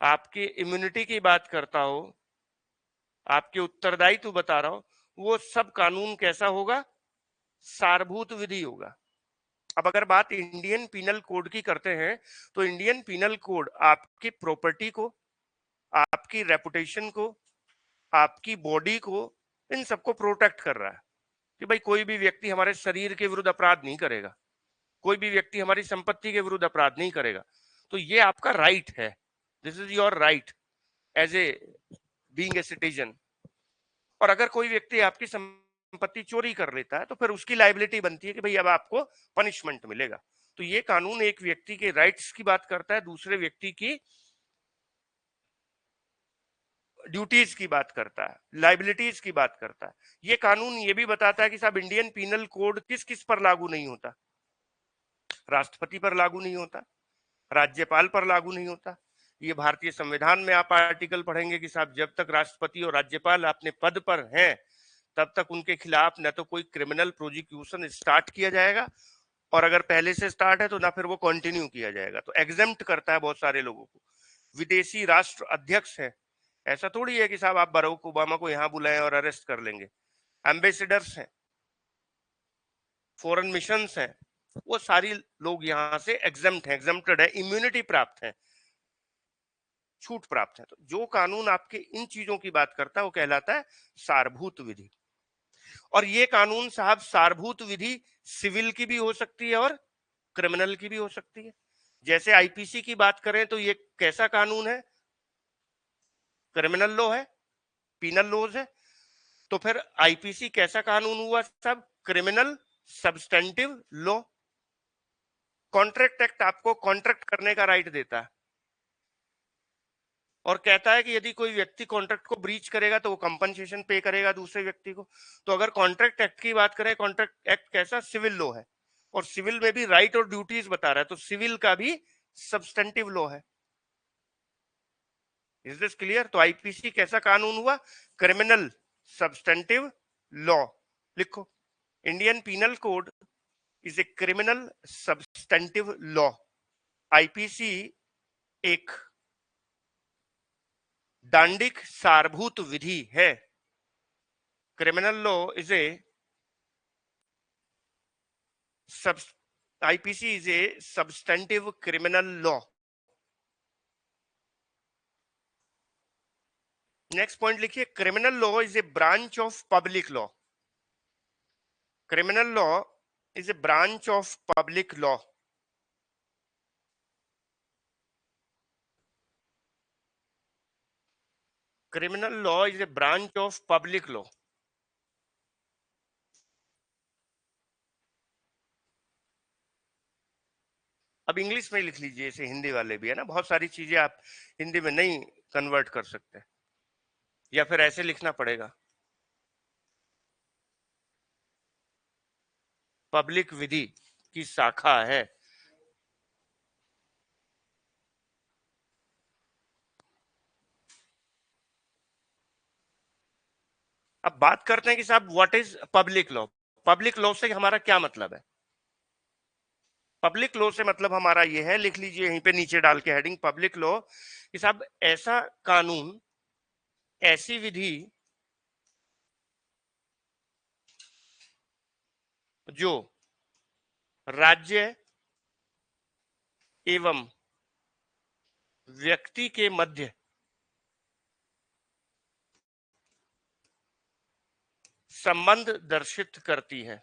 आपकी इम्यूनिटी की बात करता हो, आपके उत्तरदायित्व बता रहा हो, वो सब कानून कैसा होगा? सारभूत विधि होगा। अब अगर बात इंडियन पीनल कोड की करते हैं तो इंडियन पीनल कोड आपकी प्रॉपर्टी को, आपकी रेपुटेशन को, आपकी बॉडी को, इन सबको प्रोटेक्ट कर रहा है कि भाई कोई भी व्यक्ति हमारे शरीर के विरुद्ध अपराध नहीं करेगा, कोई भी व्यक्ति हमारी संपत्ति के विरुद्ध अपराध नहीं करेगा। तो ये आपका राइट है, this is your right as a being a citizen. और अगर कोई व्यक्ति आपकी संपत्ति चोरी कर लेता है तो फिर उसकी लाइबिलिटी बनती है कि भाई अब आपको पनिशमेंट मिलेगा। तो ये कानून एक व्यक्ति के राइट्स की बात करता है, दूसरे व्यक्ति की ड्यूटीज की बात करता है, लाइबिलिटीज की बात करता है। ये कानून ये भी बताता है कि साहब इंडियन पीनल कोड किस किस पर लागू नहीं होता। राष्ट्रपति पर लागू नहीं होता, राज्यपाल पर लागू नहीं होता। ये भारतीय संविधान में आप आर्टिकल पढ़ेंगे कि साहब जब तक राष्ट्रपति और राज्यपाल अपने पद पर हैं तब तक उनके खिलाफ न तो कोई क्रिमिनल प्रोसिक्यूशन स्टार्ट किया जाएगा, और अगर पहले से स्टार्ट है तो ना फिर वो कंटिन्यू किया जाएगा। तो एग्जेम्प्ट करता है बहुत सारे लोगों को। विदेशी राष्ट्र अध्यक्ष है, ऐसा थोड़ी है कि साहब आप बराक ओबामा को यहां बुलाएं और अरेस्ट कर लेंगे। एम्बेसडर्स हैं, फॉरेन मिशंस हैं, वो सारी लोग यहां से एग्जेम्प्ट है, एग्जेम्प्टेड है, इम्यूनिटी प्राप्त है, छूट प्राप्त है। तो जो कानून आपके इन चीजों की बात करता है वो कहलाता है सारभूत विधि। और ये कानून साहब सारभूत विधि सिविल की भी हो सकती है और क्रिमिनल की भी हो सकती है। जैसे आईपीसी की बात करें तो ये कैसा कानून है? क्रिमिनल लॉ है, पीनल लॉज है। तो फिर आईपीसी कैसा कानून हुआ सब? Criminal substantive law. Contract act आपको कॉन्ट्रैक्ट करने का राइट देता है और कहता है कि यदि कोई व्यक्ति कॉन्ट्रैक्ट को ब्रीच करेगा तो वो कंपनसेशन पे करेगा दूसरे व्यक्ति को। तो अगर कॉन्ट्रैक्ट एक्ट की बात करें, कॉन्ट्रैक्ट एक्ट कैसा? सिविल लॉ है, और सिविल में भी राइट और ड्यूटीज बता रहा है, तो सिविल का भी सब्सटेंटिव लॉ है। Is this clear? तो आईपीसी कैसा कानून हुआ? Criminal substantive law. लिखो, Indian penal code is a criminal substantive law. IPC एक दांडिक सारभूत विधि है। Criminal law is a IPC is a substantive criminal law. Next point लिखिए, criminal law is a branch of public law. Criminal law is a branch of public law. Criminal law is a branch of public law. अब English में लिख लीजिए, इसे हिंदी वाले भी है ना, बहुत सारी चीजें आप हिंदी में नहीं कन्वर्ट कर सकते, या फिर ऐसे लिखना पड़ेगा, पब्लिक विधि की शाखा है। अब बात करते हैं कि साहब what is public law. Public law से हमारा क्या मतलब है? पब्लिक लॉ से मतलब हमारा ये है, लिख लीजिए यहीं पे नीचे डाल के हेडिंग, पब्लिक लॉ कि साहब ऐसा कानून, ऐसी विधि जो राज्य एवं व्यक्ति के मध्य संबंध दर्शित करती है।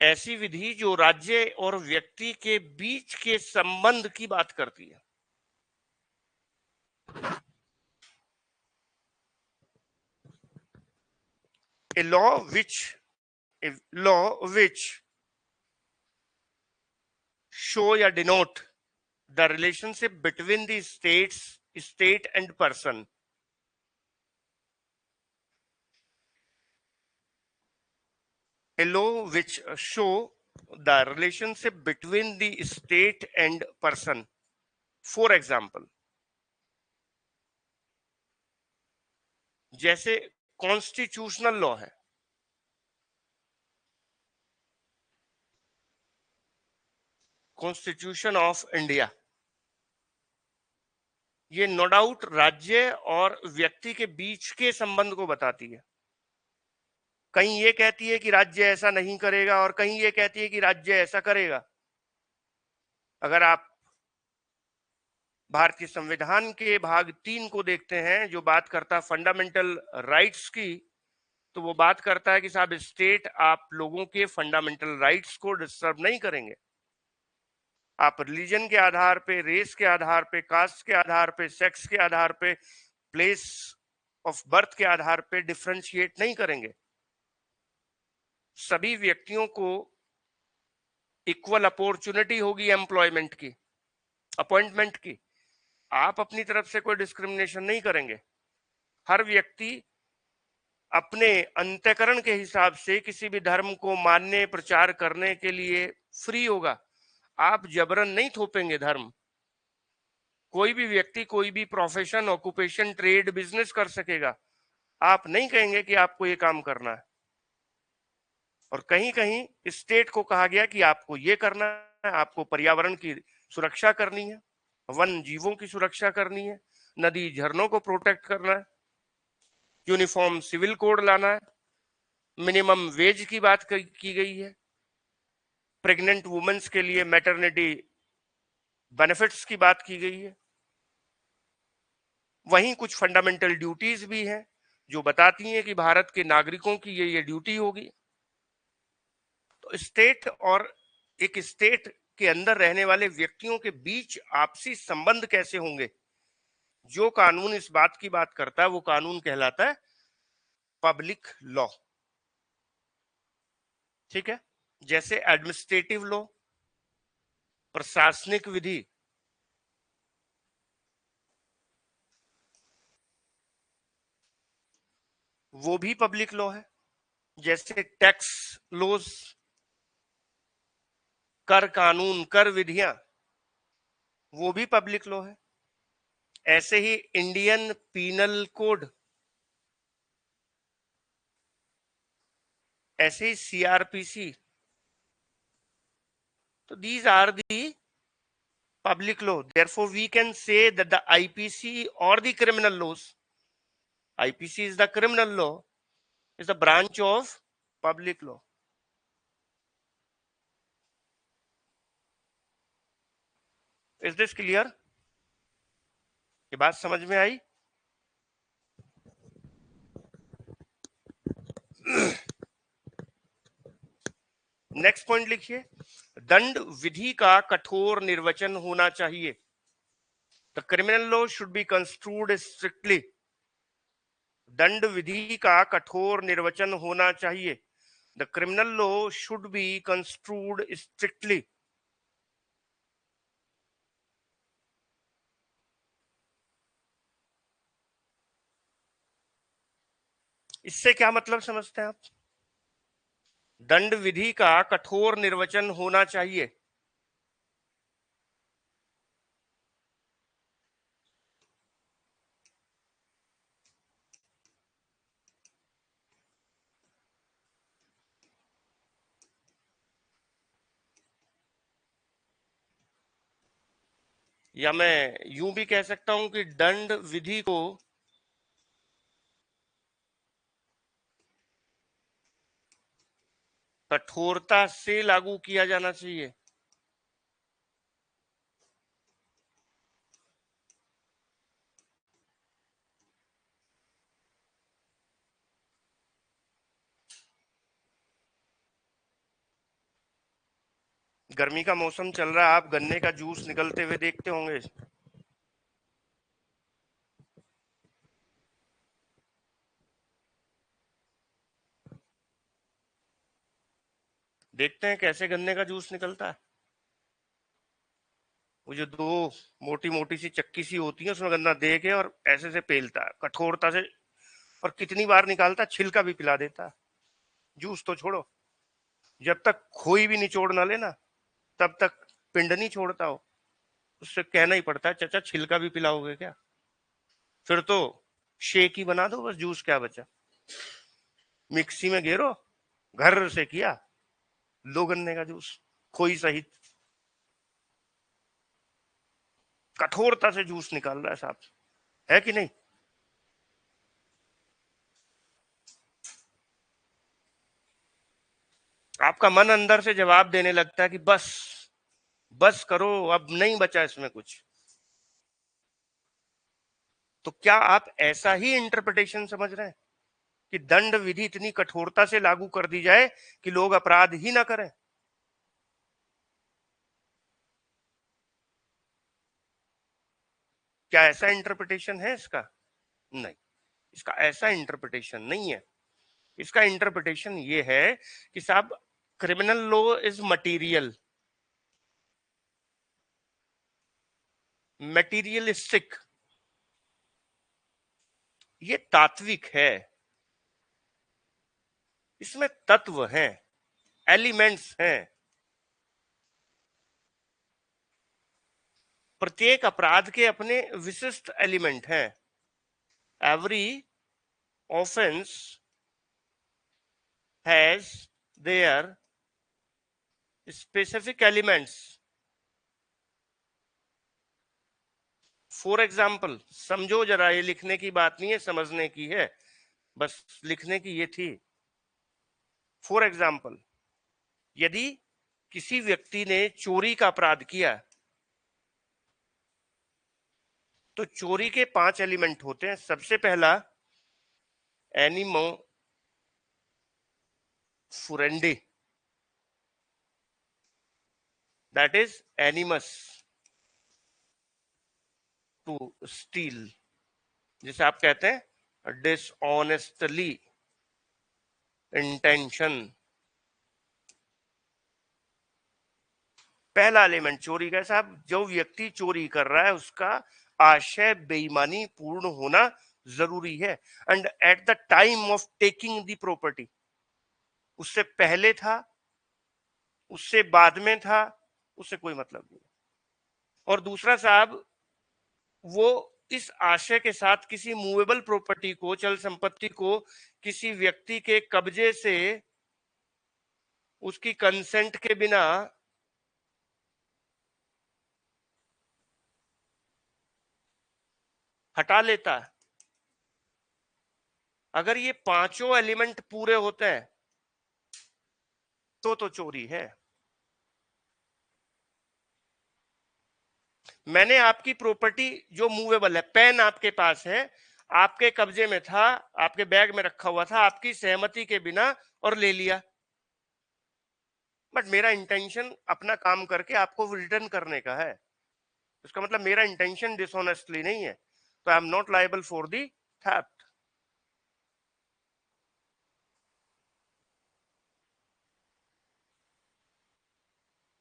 ऐसी विधि जो राज्य और व्यक्ति के बीच के संबंध की बात करती है। A law which show या denote the relationship between the state and person. A law which show the relationship between the state and person. For example, जैसे कॉन्स्टिट्यूशनल लॉ है, कॉन्स्टिट्यूशन ऑफ इंडिया, ये नो डाउट राज्य और व्यक्ति के बीच के संबंध को बताती है। कहीं ये कहती है कि राज्य ऐसा नहीं करेगा और कहीं ये कहती है कि राज्य ऐसा करेगा। अगर आप भारतीय संविधान के भाग 3 को देखते हैं जो बात करता है फंडामेंटल राइट्स की, तो वो बात करता है कि साहब स्टेट आप लोगों के फंडामेंटल राइट्स को डिस्टर्ब नहीं करेंगे। आप रिलीजन के आधार पे, रेस के आधार पे, कास्ट के आधार पे, सेक्स के आधार पे, प्लेस ऑफ बर्थ के आधार पे डिफरेंशिएट नहीं करेंगे। सभी व्यक्तियों को इक्वल अपॉर्चुनिटी होगी एम्प्लॉयमेंट की, अपॉइंटमेंट की। आप अपनी तरफ से कोई डिस्क्रिमिनेशन नहीं करेंगे। हर व्यक्ति अपने अंतःकरण के हिसाब से किसी भी धर्म को मानने, प्रचार करने के लिए फ्री होगा। आप जबरन नहीं थोपेंगे धर्म। कोई भी व्यक्ति कोई भी प्रोफेशन, ऑक्यूपेशन, ट्रेड, बिजनेस कर सकेगा। आप नहीं कहेंगे कि आपको ये काम करना है। और कहीं कहीं स्टेट को कहा गया कि आपको ये करना है, आपको पर्यावरण की सुरक्षा करनी है, वन जीवों की सुरक्षा करनी है, नदी झरनों को प्रोटेक्ट करना है, यूनिफॉर्म सिविल कोड लाना है, मिनिमम वेज की बात की गई है, प्रेग्नेंट वुमेन्स के लिए मैटरनिटी बेनिफिट्स की बात की गई है। वहीं कुछ फंडामेंटल ड्यूटीज भी हैं जो बताती हैं कि भारत के नागरिकों की ये ड्यूटी होगी। तो स्टेट और एक स्टेट के अंदर रहने वाले व्यक्तियों के बीच आपसी संबंध कैसे होंगे, जो कानून इस बात की बात करता है वो कानून कहलाता है पब्लिक लॉ। ठीक है, जैसे एडमिनिस्ट्रेटिव लॉ, प्रशासनिक विधि, वो भी पब्लिक लॉ है। जैसे टैक्स लॉज, कर कानून, कर विधियां, वो भी पब्लिक लॉ है। ऐसे ही इंडियन पीनल कोड, ऐसे ही सीआरपीसी, तो these are the public law. Therefore, we can say that the IPC or the criminal laws, IPC is the criminal law, is a branch of public law. Is this clear? ये बात समझ में आई? Next point लिखिए, दंड विधि का कठोर निर्वचन होना चाहिए। The criminal law should be construed strictly. दंड विधि का कठोर निर्वचन होना चाहिए। The criminal law should be construed strictly. इससे क्या मतलब समझते हैं आप? दंड विधि का कठोर निर्वचन होना चाहिए। या मैं यूं भी कह सकता हूं कि दंड विधि को कठोरता से लागू किया जाना चाहिए। गर्मी का मौसम चल रहा है, आप गन्ने का जूस निकलते हुए देखते होंगे। देखते हैं कैसे गन्ने का जूस निकलता है। वो जो दो मोटी मोटी सी चक्की सी होती है, उसमें गन्ना दे के और ऐसे से पेलता है कठोरता से, और कितनी बार निकालता है, छिलका भी पिला देता है। जूस तो छोड़ो, जब तक खोई भी निचोड़ ना लेना तब तक पिंड नहीं छोड़ता हो। उससे कहना ही पड़ता है, चाचा छिलका भी पिलाओगे क्या? फिर तो शेक ही बना दो बस, जूस क्या बचा। मिक्सी में गेरो, घर से किया, लो गन्ने का जूस खोई सहित। कठोरता से जूस निकाल रहा है साहब, है कि नहीं? आपका मन अंदर से जवाब देने लगता है कि बस बस करो, अब नहीं बचा इसमें कुछ। तो क्या आप ऐसा ही इंटरप्रिटेशन समझ रहे हैं कि दंड विधि इतनी कठोरता से लागू कर दी जाए कि लोग अपराध ही ना करें? क्या ऐसा इंटरप्रिटेशन है इसका? नहीं, इसका ऐसा इंटरप्रिटेशन नहीं है। इसका इंटरप्रिटेशन ये है कि साहब, criminal law is material, materialistic, ये तात्विक है। इसमें तत्व हैं, एलिमेंट्स हैं। प्रत्येक अपराध के अपने विशिष्ट एलिमेंट हैं। Every offence has their specific elements. For example, समझो जरा, ये लिखने की बात नहीं है, समझने की है, बस लिखने की ये थी। फॉर एग्जाम्पल, यदि किसी व्यक्ति ने चोरी का अपराध किया तो चोरी के 5 एलिमेंट होते हैं। सबसे पहला animo furandi, that is animus to steal, जिसे आप कहते हैं डिसऑनेस्टली, इंटेंशन। पहला एलिमेंट चोरी का साहब, जो व्यक्ति चोरी कर रहा है उसका आशय बेईमानी पूर्ण होना जरूरी है। And at the time of taking the property, उससे पहले था, उससे बाद में था, उससे कोई मतलब नहीं। और दूसरा साहब, वो इस आशय के साथ किसी मूवेबल प्रॉपर्टी को, चल संपत्ति को किसी व्यक्ति के कब्जे से उसकी कंसेंट के बिना हटा लेता है। अगर ये पांचों एलिमेंट पूरे होते हैं तो चोरी है। मैंने आपकी प्रॉपर्टी जो मूवेबल है, पेन आपके पास है, आपके कब्जे में था, आपके बैग में रखा हुआ था, आपकी सहमति के बिना, और ले लिया। बट मेरा इंटेंशन अपना काम करके आपको रिटर्न करने का है, इसका मतलब मेरा इंटेंशन डिसऑनेस्टली नहीं है, तो I am not liable for the theft.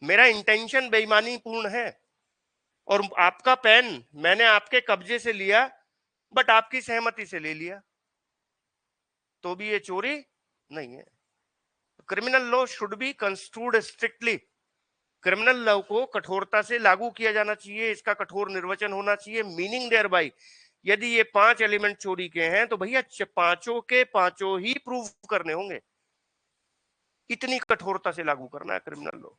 मेरा इंटेंशन बेईमानी पूर्ण है। और आपका पेन मैंने आपके कब्जे से लिया, बट आपकी सहमति से ले लिया, तो भी ये चोरी नहीं है। Criminal law should be construed strictly. Criminal law को कठोरता से लागू किया जाना चाहिए, इसका कठोर निर्वचन होना चाहिए। मीनिंग देयर बाई, यदि ये 5 एलिमेंट चोरी के हैं तो भैया पांचों के पांचों ही प्रूव करने होंगे। इतनी कठोरता से लागू करना है क्रिमिनल लॉ,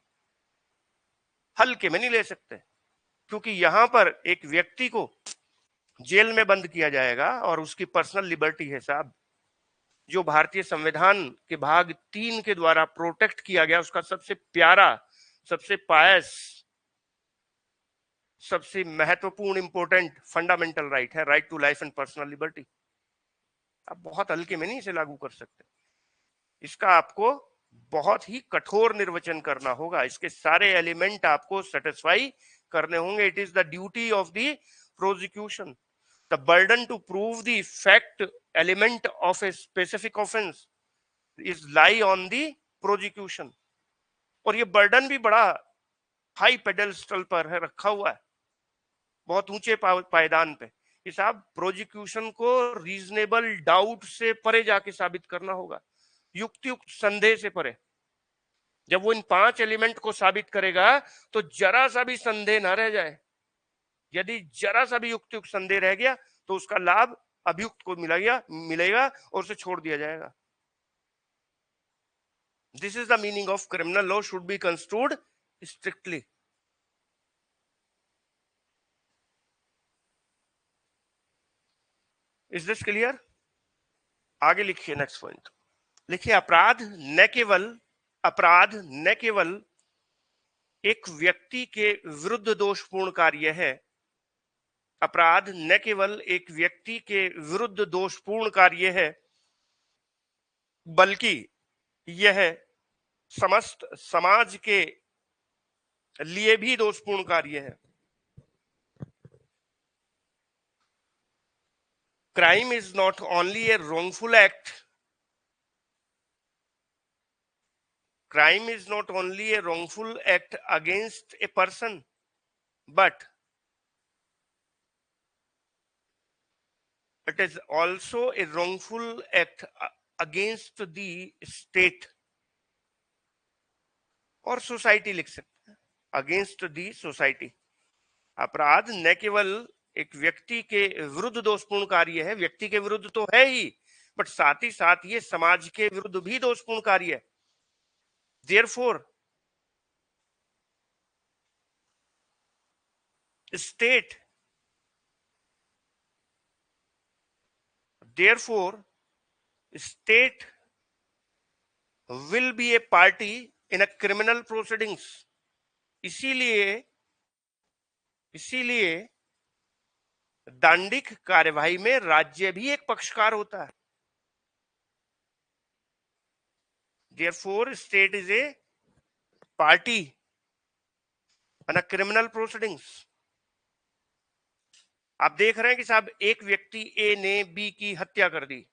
हल्के में नहीं ले सकते। क्योंकि यहां पर एक व्यक्ति को जेल में बंद किया जाएगा और उसकी पर्सनल लिबर्टी है साहब, जो भारतीय संविधान के भाग 3 के द्वारा प्रोटेक्ट किया गया, उसका सबसे प्यारा, सबसे पायस, सबसे महत्वपूर्ण इंपॉर्टेंट फंडामेंटल राइट है, right to life and personal liberty. आप बहुत हल्के में नहीं इसे लागू कर सकते, इसका आपको बहुत ही कठोर निर्वचन करना होगा, इसके सारे एलिमेंट आपको सेटिस्फाई करने होंगे. It is the duty of the prosecution. The burden to prove the fact element of a specific offence is lie on the prosecution. और ये बर्डन भी बड़ा हाई पेडस्टल पर है, रखा हुआ है, बहुत ऊंचे पायदान पे कि साहब प्रोसिक्यूशन को रीजनेबल डाउट से परे जाके साबित करना होगा, युक्तियुक्त संदेह से परे. जब वो इन 5 एलिमेंट को साबित करेगा तो जरा सा भी संदेह ना रह जाए. यदि जरा सा भी युक्तियुक्त संदेह रह गया तो उसका लाभ अभियुक्त को मिलेगा और उसे छोड़ दिया जाएगा. This is the meaning of criminal law should be construed strictly. Is this clear? आगे लिखिए, नेक्स्ट पॉइंट लिखिए. अपराध न केवल एक व्यक्ति के विरुद्ध दोषपूर्ण कार्य है. अपराध न केवल एक व्यक्ति के विरुद्ध दोषपूर्ण कार्य है, बल्कि यह समस्त समाज के लिए भी दोषपूर्ण कार्य है. Crime is not only A wrongful act. Crime is not only a wrongful act against a person, but it is also a wrongful act against the state और सोसाइटी लिख सकते हैं. Against the society. अपराध न केवल एक व्यक्ति के विरुद्ध दोषपूर्ण कार्य है, व्यक्ति के विरुद्ध तो है ही, बट साथ ही साथ ये समाज के विरुद्ध भी दोषपूर्ण कार्य है. Therefore state state will be a party in a criminal proceedings. इसीलिए दंडिक कार्यवाही में राज्य भी एक पक्षकार होता है. Therefore, state is a party in a criminal proceedings. आप देख रहे हैं कि साहब एक व्यक्ति ए ने बी की हत्या कर दी,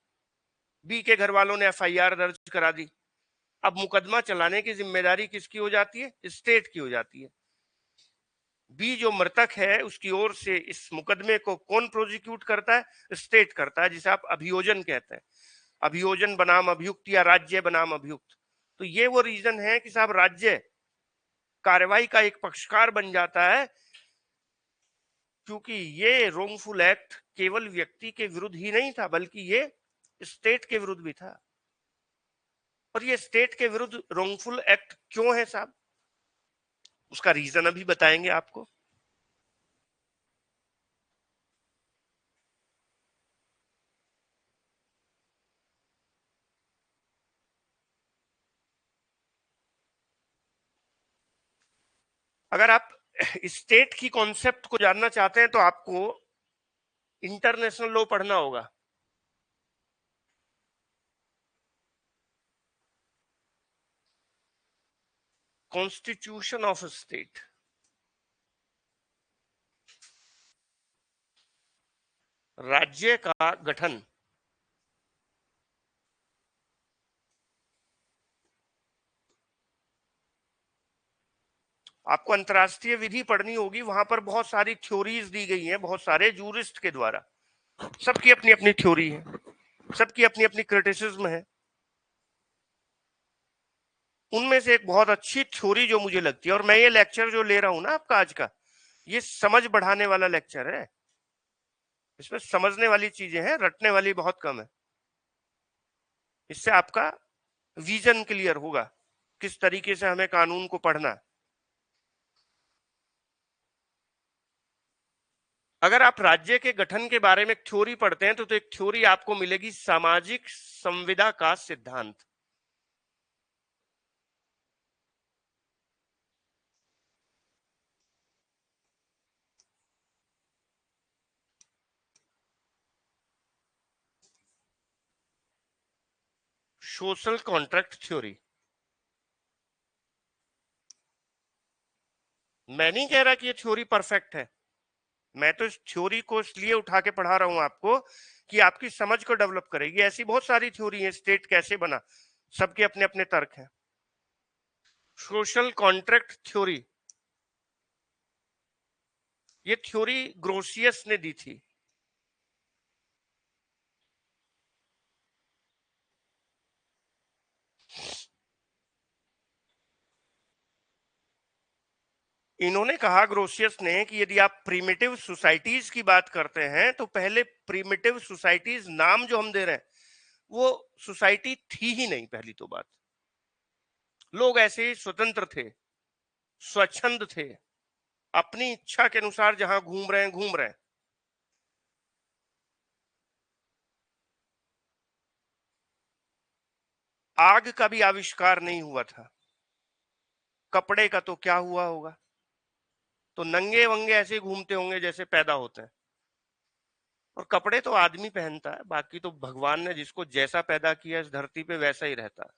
बी के घर वालों ने एफआईआर दर्ज करा दी. अब मुकदमा चलाने की जिम्मेदारी किसकी हो जाती है? स्टेट की हो जाती है. बी जो मृतक है उसकी ओर से इस मुकदमे को कौन प्रोसिक्यूट करता है? स्टेट करता है, जिसे आप अभियोजन कहते हैं. अभियोजन बनाम अभियुक्त या राज्य बनाम अभियुक्त. तो ये वो रीजन है कि साहब राज्य कार्रवाई का एक पक्षकार बन जाता है, क्योंकि ये रोंगफुल एक्ट केवल व्यक्ति के विरुद्ध ही नहीं था, बल्कि ये स्टेट के विरुद्ध भी था. और ये स्टेट के विरुद्ध रोंगफुल एक्ट क्यों है साहब, उसका रीजन अभी बताएंगे आपको. अगर आप स्टेट की कॉन्सेप्ट को जानना चाहते हैं तो आपको इंटरनेशनल लॉ पढ़ना होगा. Constitution of state. राज्य का गठन. आपको अंतरराष्ट्रीय विधि पढ़नी होगी, वहां पर बहुत सारी थ्योरीज दी गई हैं, बहुत सारे जूरिस्ट के द्वारा. सबकी अपनी अपनी थ्योरी है, सबकी अपनी अपनी क्रिटिसिज्म है. उनमें से एक बहुत अच्छी थ्योरी जो मुझे लगती है, और मैं ये लेक्चर जो ले रहा हूं ना आपका आज का, ये समझ बढ़ाने वाला लेक्चर है. इसमें समझने वाली चीजें हैं, रटने वाली बहुत कम है. इससे आपका विजन क्लियर होगा किस तरीके से हमें कानून को पढ़ना है. अगर आप राज्य के गठन के बारे में एक थ्योरी पढ़ते हैं तो एक थ्योरी आपको मिलेगी, सामाजिक संविदा का सिद्धांत. Social contract theory. मैं नहीं कह रहा कि ये थ्योरी परफेक्ट है, मैं तो इस थ्योरी को इसलिए उठा के पढ़ा रहा हूं आपको कि आपकी समझ को डेवलप करेगी। ऐसी बहुत सारी थ्योरी है, स्टेट कैसे बना, सबके अपने अपने तर्क हैं। सोशल कॉन्ट्रैक्ट थ्योरी, ये थ्योरी ग्रोसियस ने दी थी। इन्होंने कहा, ग्रोसियस ने, कि यदि आप प्रिमिटिव सोसाइटीज की बात करते हैं तो पहले प्रिमिटिव सोसाइटीज नाम जो हम दे रहे हैं वो सोसाइटी थी ही नहीं। पहली तो बात, लोग ऐसे ही स्वतंत्र थे, स्वच्छंद थे, अपनी इच्छा के अनुसार जहां घूम रहे हैं घूम रहे हैं। आग का भी आविष्कार नहीं हुआ था, कपड़े का तो क्या हुआ होगा, तो नंगे वंगे ऐसे ही घूमते होंगे जैसे पैदा होते हैं। और कपड़े तो आदमी पहनता है, बाकी तो भगवान ने जिसको जैसा पैदा किया इस धरती पे वैसा ही रहता है।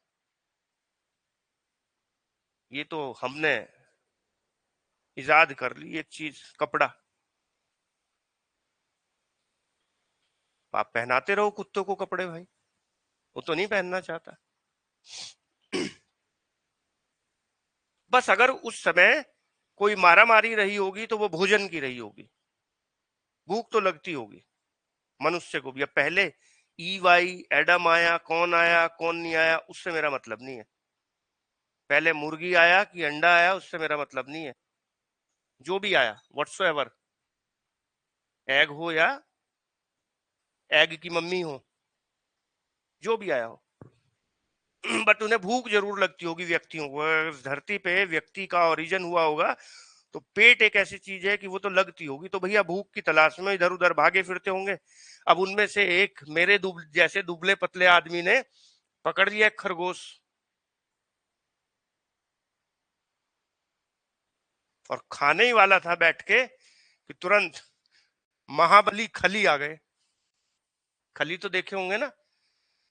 ये तो हमने इजाद कर ली एक चीज, कपड़ा। आप पहनाते रहो कुत्तों को कपड़े भाई, वो तो नहीं पहनना चाहता। बस अगर उस समय कोई मारा मारी रही होगी तो वो भोजन की रही होगी, भूख तो लगती होगी मनुष्य को भी। अब पहले वाई एडम आया, कौन नहीं आया, उससे मेरा मतलब नहीं है। पहले मुर्गी आया कि अंडा आया, उससे मेरा मतलब नहीं है। जो भी आया, व्हाट्सोएवर, एग हो या एग की मम्मी हो, जो भी आया हो, बट उन्हें भूख जरूर लगती होगी व्यक्तियों को। इस धरती पे व्यक्ति का ओरिजिन हुआ होगा तो पेट एक ऐसी चीज है कि वो तो लगती होगी। तो भैया भूख की तलाश में इधर उधर भागे फिरते होंगे। अब उनमें से एक मेरे जैसे दुबले पतले आदमी ने पकड़ लिया एक खरगोश, और खाने ही वाला था बैठ के कि तुरंत महाबली खली आ गए। खली तो देखे होंगे ना।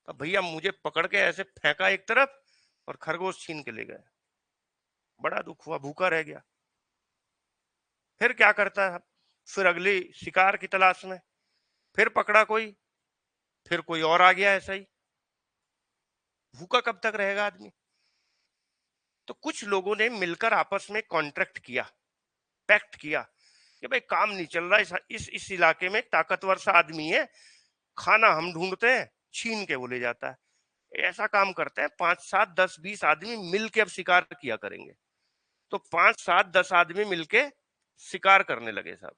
अब भैया मुझे पकड़ के ऐसे फेंका एक तरफ और खरगोश छीन के ले गए। बड़ा दुख हुआ, भूखा रह गया। फिर क्या करता है, फिर अगली शिकार की तलाश में फिर पकड़ा कोई, फिर कोई और आ गया ऐसा ही। भूखा कब तक रहेगा आदमी। तो कुछ लोगों ने मिलकर आपस में कॉन्ट्रैक्ट किया, पैक्ट किया कि भाई काम नहीं चल रहा, इस इलाके में एक ताकतवर सा आदमी है, खाना हम ढूंढते हैं, छीन के वो ले जाता है। ऐसा काम करते हैं, 5 7 10 20 आदमी मिलके अब शिकार किया करेंगे। तो 5 7 10 आदमी मिलके शिकार करने लगे साहब।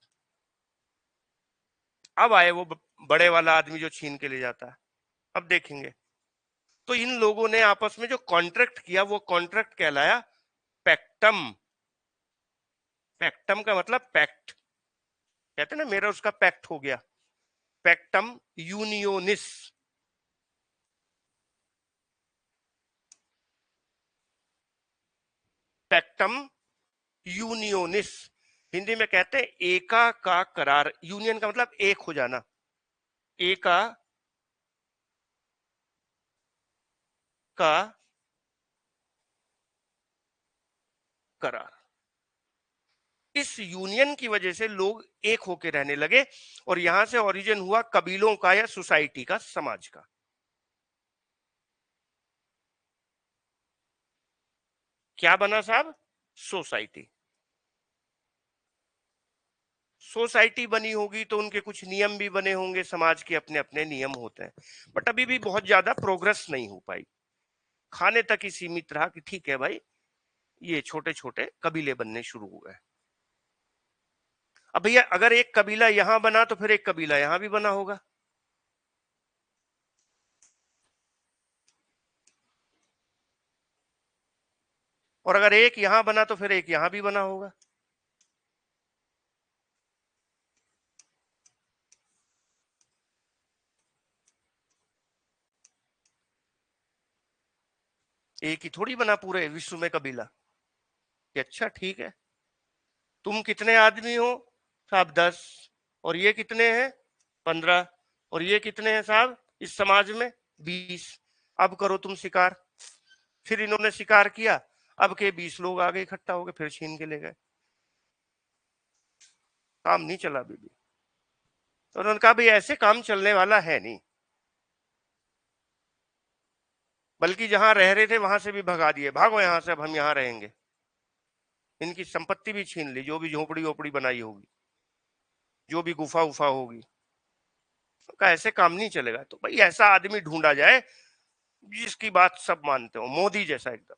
अब आए वो बड़े वाला आदमी जो छीन के ले जाता है। अब देखेंगे तो इन लोगों ने आपस में जो कॉन्ट्रैक्ट किया वो कॉन्ट्रैक्ट कहलाया पैक्टम। पैक्टम का मतलब पैक्ट, कहते हैं ना मेरा उसका पैक्ट हो गया। पैक्टम यूनियोनिस। पैक्टम यूनियोनिस, हिंदी में कहते हैं एका का करार। यूनियन का मतलब एक हो जाना, एका का करार। इस यूनियन की वजह से लोग एक होकर रहने लगे और यहां से ओरिजिन हुआ कबीलों का या सोसाइटी का, समाज का। क्या बना साहब, सोसाइटी। सोसाइटी बनी होगी तो उनके कुछ नियम भी बने होंगे, समाज के अपने अपने नियम होते हैं। बट अभी भी बहुत ज्यादा प्रोग्रेस नहीं हो पाई, खाने तक ही सीमित रहा कि ठीक है भाई, ये छोटे छोटे कबीले बनने शुरू हुए। अब भैया अगर एक कबीला यहां बना तो फिर एक कबीला यहां भी बना होगा, और अगर एक यहां बना तो फिर एक यहां भी बना होगा। एक ही थोड़ी बना पूरे विश्व में कबीला कि अच्छा ठीक है, तुम कितने आदमी हो साहब, 10, और ये कितने हैं, 15, और ये कितने हैं साहब इस समाज में, 20। अब करो तुम शिकार। फिर इन्होंने शिकार किया, अब के 20 लोग आगे इकट्ठा हो गए, फिर छीन के ले गए। काम नहीं चला अभी भी। तो उन्होंने कहा भाई ऐसे काम चलने वाला है नहीं, बल्कि जहां रह रहे थे वहां से भी भगा दिए, भागो यहां से, अब हम यहां रहेंगे। इनकी संपत्ति भी छीन ली, जो भी झोपड़ी वोपड़ी बनाई होगी, जो भी गुफा उफा होगी। तो कहा ऐसे काम नहीं चलेगा, तो भाई ऐसा आदमी ढूंढा जाए जिसकी बात सब मानते हो, मोदी जैसा एकदम।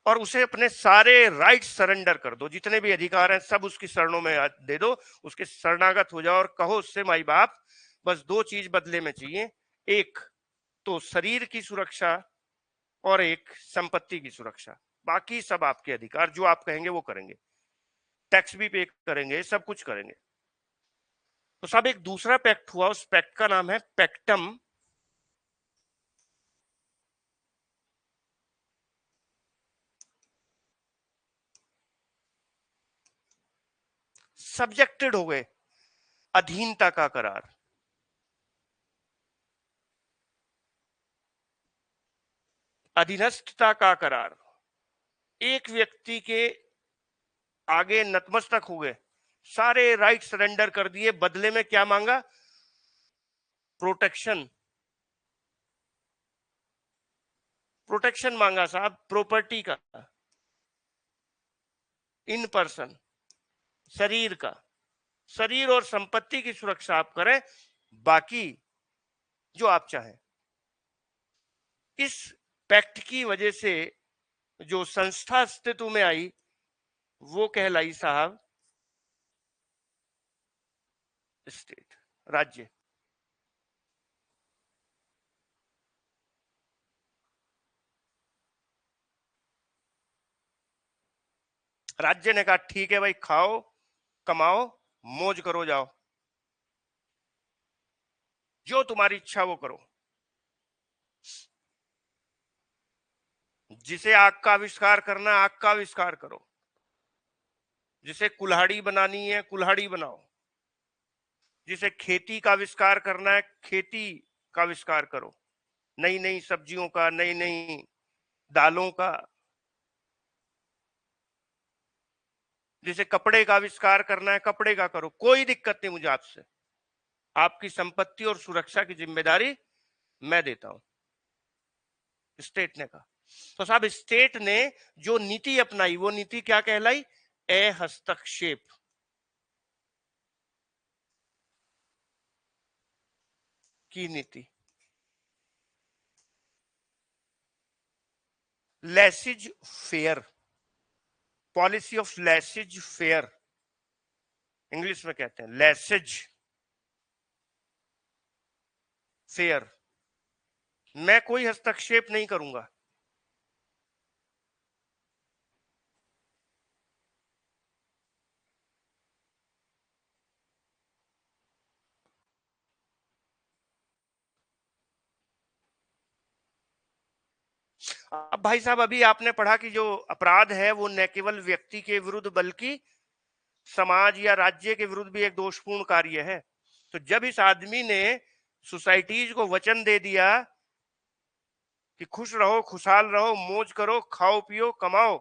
और उसे अपने सारे राइट्स सरेंडर कर दो, जितने भी अधिकार हैं सब उसकी शरणों में दे दो, उसके शरणागत हो जाओ और कहो उससे माई बाप बस दो चीज बदले में चाहिए, एक तो शरीर की सुरक्षा और एक संपत्ति की सुरक्षा, बाकी सब आपके अधिकार, जो आप कहेंगे वो करेंगे, टैक्स भी पे करेंगे, सब कुछ करेंगे। तो साहब एक दूसरा पैक्ट हुआ, उस पैक्ट का नाम है पैक्टम सब्जेक्टेड हो गए, अधीनता का करार। अधीनस्थता का करार, एक व्यक्ति के आगे नतमस्तक हो गए, सारे राइट सरेंडर कर दिए, बदले में क्या मांगा? प्रोटेक्शन। प्रोटेक्शन मांगा साहब, प्रॉपर्टी का, इन पर्सन, शरीर का, शरीर और संपत्ति की सुरक्षा आप करें, बाकी जो आप चाहें। इस पैक्ट की वजह से जो संस्था अस्तित्व में आई वो कहलाई साहब स्टेट, राज्य। राज्य ने कहा ठीक है भाई, खाओ कमाओ मौज करो, जाओ जो तुम्हारी इच्छा वो करो। जिसे आग का आविष्कार करना है आग का आविष्कार करो, जिसे कुल्हाड़ी बनानी है कुल्हाड़ी बनाओ, जिसे खेती का आविष्कार करना है खेती का आविष्कार करो, नई नई सब्जियों का, नई नई दालों का, जिसे कपड़े का आविष्कार करना है कपड़े का करो, कोई दिक्कत नहीं मुझे आपसे, आपकी संपत्ति और सुरक्षा की जिम्मेदारी मैं देता हूं, स्टेट ने कहा। तो साहब स्टेट ने जो नीति अपनाई वो नीति क्या कहलाई? हस्तक्षेप की नीति, laissez faire, policy of laissez faire, English में कहते हैं लेसिज फेयर। मैं कोई हस्तक्षेप नहीं करूंगा। अब भाई साहब अभी आपने पढ़ा कि जो अपराध है वो न केवल व्यक्ति के विरुद्ध बल्कि समाज या राज्य के विरुद्ध भी एक दोषपूर्ण कार्य है। तो जब इस आदमी ने सोसाइटीज को वचन दे दिया कि खुश रहो खुशहाल रहो मौज करो खाओ पियो कमाओ,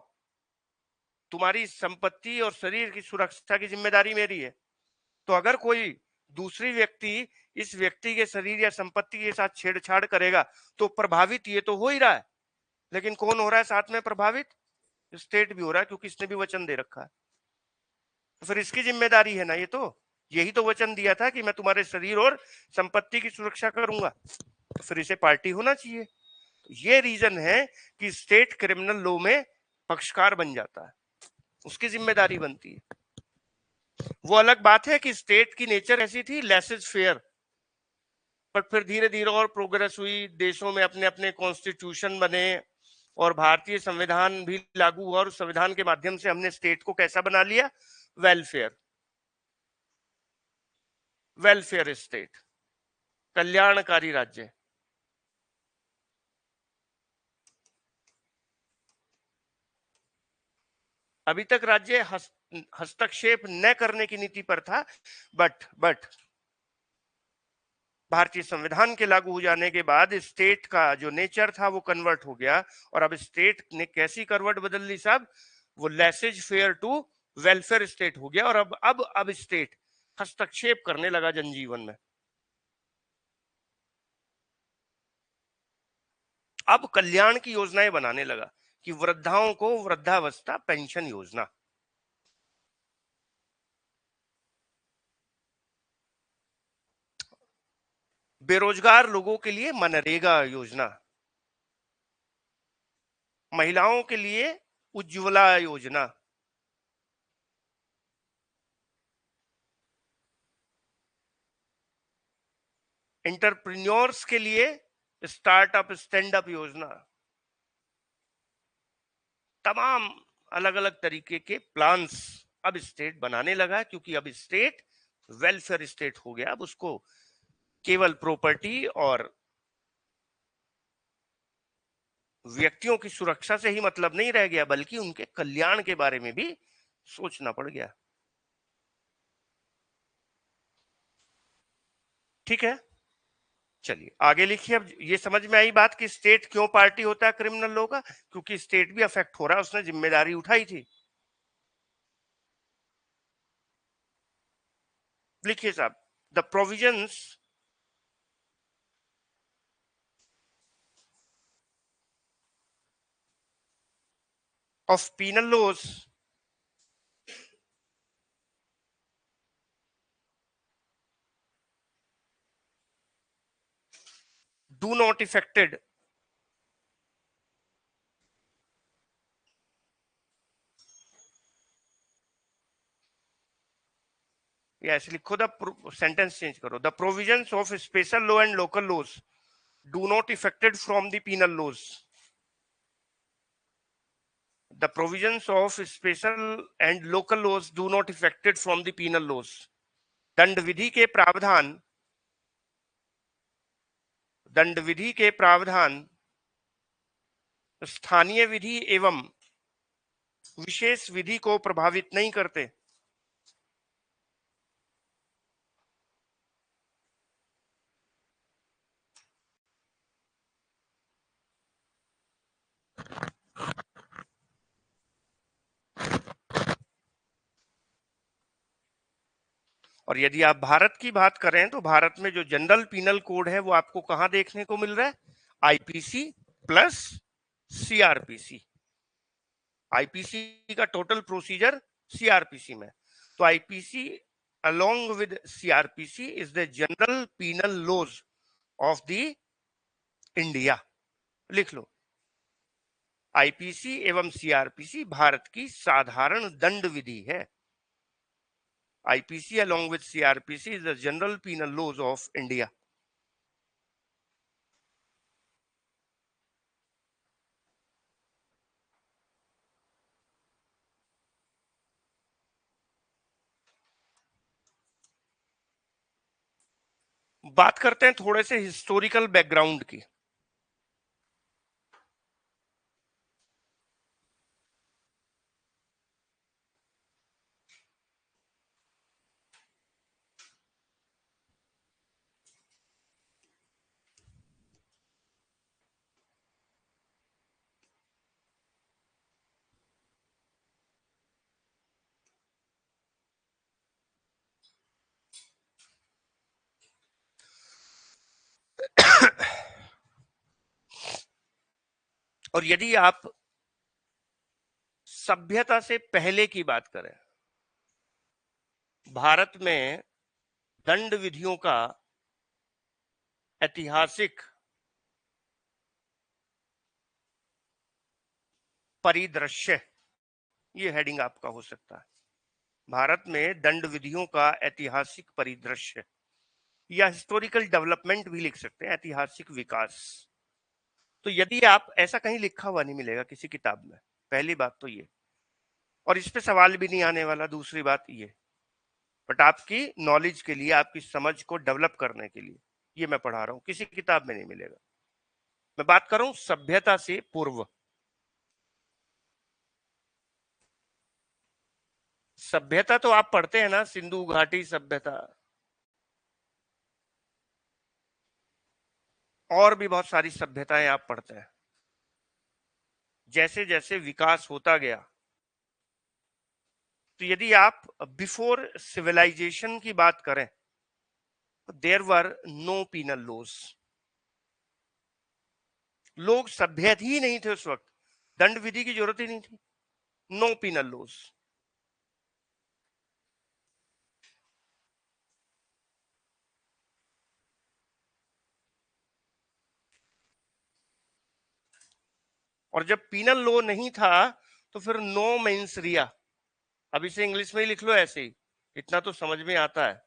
तुम्हारी संपत्ति और शरीर की सुरक्षा की जिम्मेदारी मेरी है, तो अगर कोई दूसरी व्यक्ति इस व्यक्ति के शरीर या संपत्ति के साथ छेड़छाड़ करेगा तो प्रभावित ये तो हो ही रहा है, लेकिन कौन हो रहा है साथ में प्रभावित? स्टेट भी हो रहा है, क्योंकि इसने भी वचन दे रखा है। तो फिर इसकी जिम्मेदारी है ना, ये तो यही तो वचन दिया था कि मैं तुम्हारे शरीर और संपत्ति की सुरक्षा करूंगा, तो फिर इसे पार्टी होना चाहिए। तो ये रीजन है कि स्टेट क्रिमिनल लॉ में पक्षकार बन जाता है, उसकी जिम्मेदारी बनती है। वो अलग बात है कि स्टेट की नेचर ऐसी थी लेसिज फेयर, पर फिर धीरे धीरे और प्रोग्रेस हुई, देशों में अपने अपने कॉन्स्टिट्यूशन बने और भारतीय संविधान भी लागू हुआ, और संविधान के माध्यम से हमने स्टेट को कैसा बना लिया? वेलफेयर, वेलफेयर स्टेट, कल्याणकारी राज्य। अभी तक राज्य हस्तक्षेप न करने की नीति पर था, बट भारतीय संविधान के लागू हो जाने के बाद स्टेट का जो नेचर था वो कन्वर्ट हो गया, और अब स्टेट ने कैसी करवट बदल ली साहब, वो laissez faire to welfare state हो गया। और अब स्टेट हस्तक्षेप करने लगा जनजीवन में। अब कल्याण की योजनाएं बनाने लगा कि वृद्धाओं को वृद्धावस्था पेंशन योजना, बेरोजगार लोगों के लिए मनरेगा योजना, महिलाओं के लिए उज्ज्वला योजना, एंटरप्रेन्योर्स के लिए स्टार्टअप स्टैंड अप योजना, तमाम अलग अलग तरीके के प्लान्स अब स्टेट बनाने लगा, क्योंकि अब स्टेट वेलफेयर स्टेट हो गया। अब उसको केवल प्रॉपर्टी और व्यक्तियों की सुरक्षा से ही मतलब नहीं रह गया, बल्कि उनके कल्याण के बारे में भी सोचना पड़ गया। ठीक है, चलिए आगे लिखिए। अब ये समझ में आई बात कि स्टेट क्यों पार्टी होता है क्रिमिनल लॉ का, क्योंकि स्टेट भी अफेक्ट हो रहा है, उसने जिम्मेदारी उठाई थी। लिखिए साहब, the provisions of penal laws do not affected, या ऐसे लिखो, द सेंटेंस चेंज करो, the provisions of special law and local laws do not affected from the penal laws. The provisions of special and local laws do not affected from the penal laws. दंड विधि के प्रावधान, दंड विधि के प्रावधान स्थानीय विधि एवं विशेष विधि को प्रभावित नहीं करते। और यदि आप भारत की बात करें तो भारत में जो जनरल पीनल कोड है वो आपको कहां देखने को मिल रहा है, आईपीसी प्लस सीआरपीसी। आईपीसी का टोटल प्रोसीजर सीआरपीसी में, तो IPC along with CrPC is the general penal laws of the India. लिख लो, आईपीसी एवं सीआरपीसी भारत की साधारण दंड विधि है। IPC along with CrPC is the general penal laws of India. बात करते हैं थोड़े से हिस्टोरिकल बैकग्राउंड की। और यदि आप सभ्यता से पहले की बात करें, भारत में दंड विधियों का ऐतिहासिक परिदृश्य, ये हेडिंग आपका हो सकता है। भारत में दंड विधियों का ऐतिहासिक परिदृश्य, या हिस्टोरिकल डेवलपमेंट भी लिख सकते हैं, ऐतिहासिक विकास। तो यदि आप ऐसा कहीं लिखा हुआ नहीं मिलेगा किसी किताब में, पहली बात तो ये, और इस पे सवाल भी नहीं आने वाला, दूसरी बात ये। बट आपकी नॉलेज के लिए, आपकी समझ को डेवलप करने के लिए ये मैं पढ़ा रहा हूं, किसी किताब में नहीं मिलेगा। मैं बात कर रहा हूं सभ्यता से पूर्व। सभ्यता तो आप पढ़ते हैं ना, सिंधु घाटी सभ्यता, और भी बहुत सारी सभ्यताएं आप पढ़ते हैं, जैसे जैसे विकास होता गया, तो यदि आप बिफोर सिविलाइजेशन की बात करें तो there were no penal laws. लोग सभ्य ही नहीं थे उस वक्त, दंड विधि की जरूरत ही नहीं थी। No penal laws. और जब पीनल लॉ नहीं था तो फिर नो मेंस रिया। अब इसे इंग्लिश में ही लिख लो ऐसे ही, इतना तो समझ में आता है।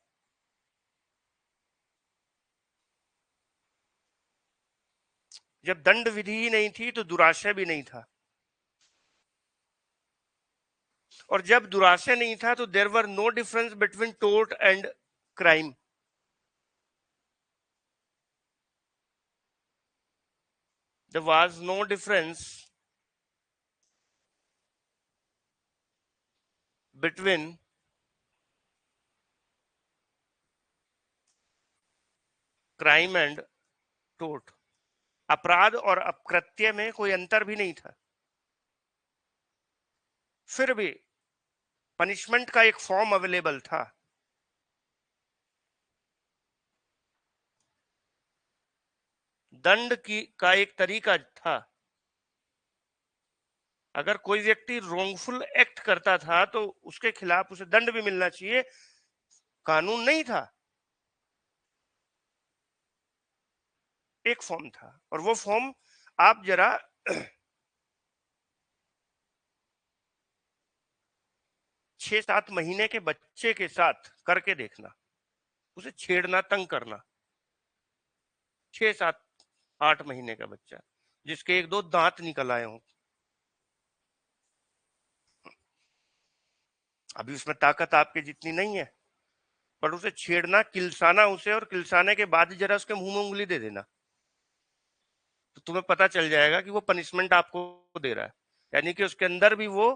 जब दंड विधि ही नहीं थी तो दुराशय भी नहीं था, और जब दुराशय नहीं था तो there were no difference between tort and crime. There was no difference between crime and tort. अपराध और अपकृत्य में कोई अंतर भी नहीं था। फिर भी पनिशमेंट का एक फॉर्म अवेलेबल था। दंड की का एक तरीका था। अगर कोई व्यक्ति रोंगफुल एक्ट करता था तो उसके खिलाफ उसे दंड भी मिलना चाहिए, कानून नहीं था, एक फॉर्म था। और वो फॉर्म आप जरा 6-7 महीने के बच्चे के साथ करके देखना, उसे छेड़ना, तंग करना। 6-7-8 महीने का बच्चा जिसके 1-2 दांत निकल आए हों, अभी उसमें ताकत आपके जितनी नहीं है, पर उसे छेड़ना, किलसाना उसे, और किलसाने के बाद जरा उसके मुंह में उंगली दे देना, तो तुम्हें पता चल जाएगा कि वो पनिशमेंट आपको दे रहा है। यानी कि उसके अंदर भी वो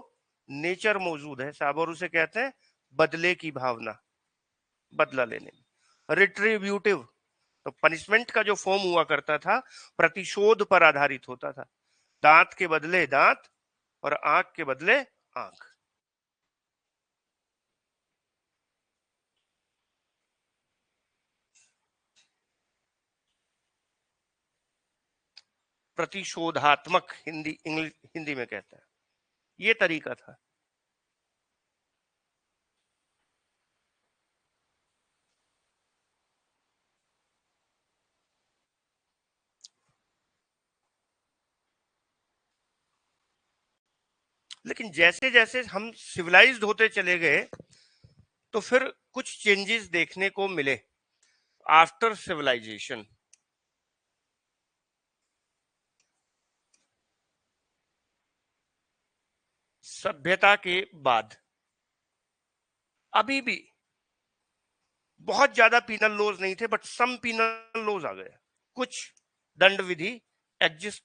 नेचर मौजूद है साहब, और उसे कहते हैं बदले की भावना, बदला लेने। रिट्रीब्यूटिव, तो पनिशमेंट का जो फॉर्म हुआ करता था प्रतिशोध पर आधारित होता था। दांत के बदले दांत और आंख के बदले आंख। प्रतिशोधात्मक, हिंदी इंग्लिश हिंदी में कहते हैं, ये तरीका था। लेकिन जैसे जैसे हम सिविलाइज्ड होते चले गए तो फिर कुछ चेंजेस देखने को मिले आफ्टर सिविलाइजेशन। सभ्यता के बाद अभी भी बहुत ज्यादा पीनल लॉज नहीं थे, बट सम पीनल लॉज आ गए। कुछ दंड विधि एग्जिस्ट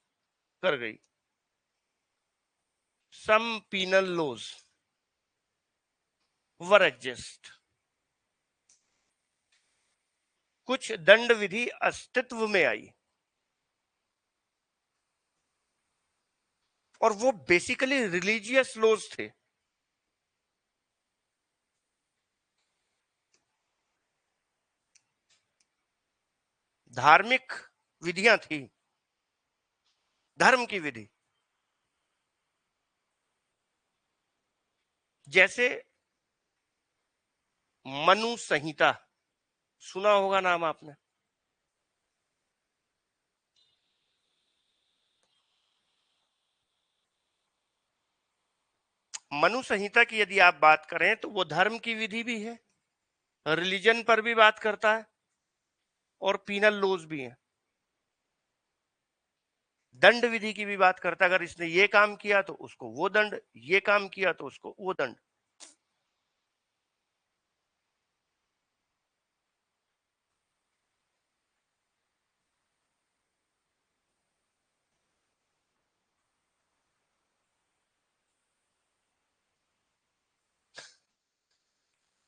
कर गई। सम पीनल लॉज वर एग्जिस्ट। कुछ दंड विधि अस्तित्व में आई, और वो बेसिकली रिलीजियस लॉज थे। धार्मिक विधियां थी, धर्म की विधि। जैसे मनु संहिता, सुना होगा नाम आपने। मनु संहिता की यदि आप बात करें तो वो धर्म की विधि भी है, रिलीजन पर भी बात करता है, और पीनल लॉज भी है। दंड विधि की भी बात करता है, अगर इसने ये काम किया तो उसको वो दंड, ये काम किया तो उसको वो दंड।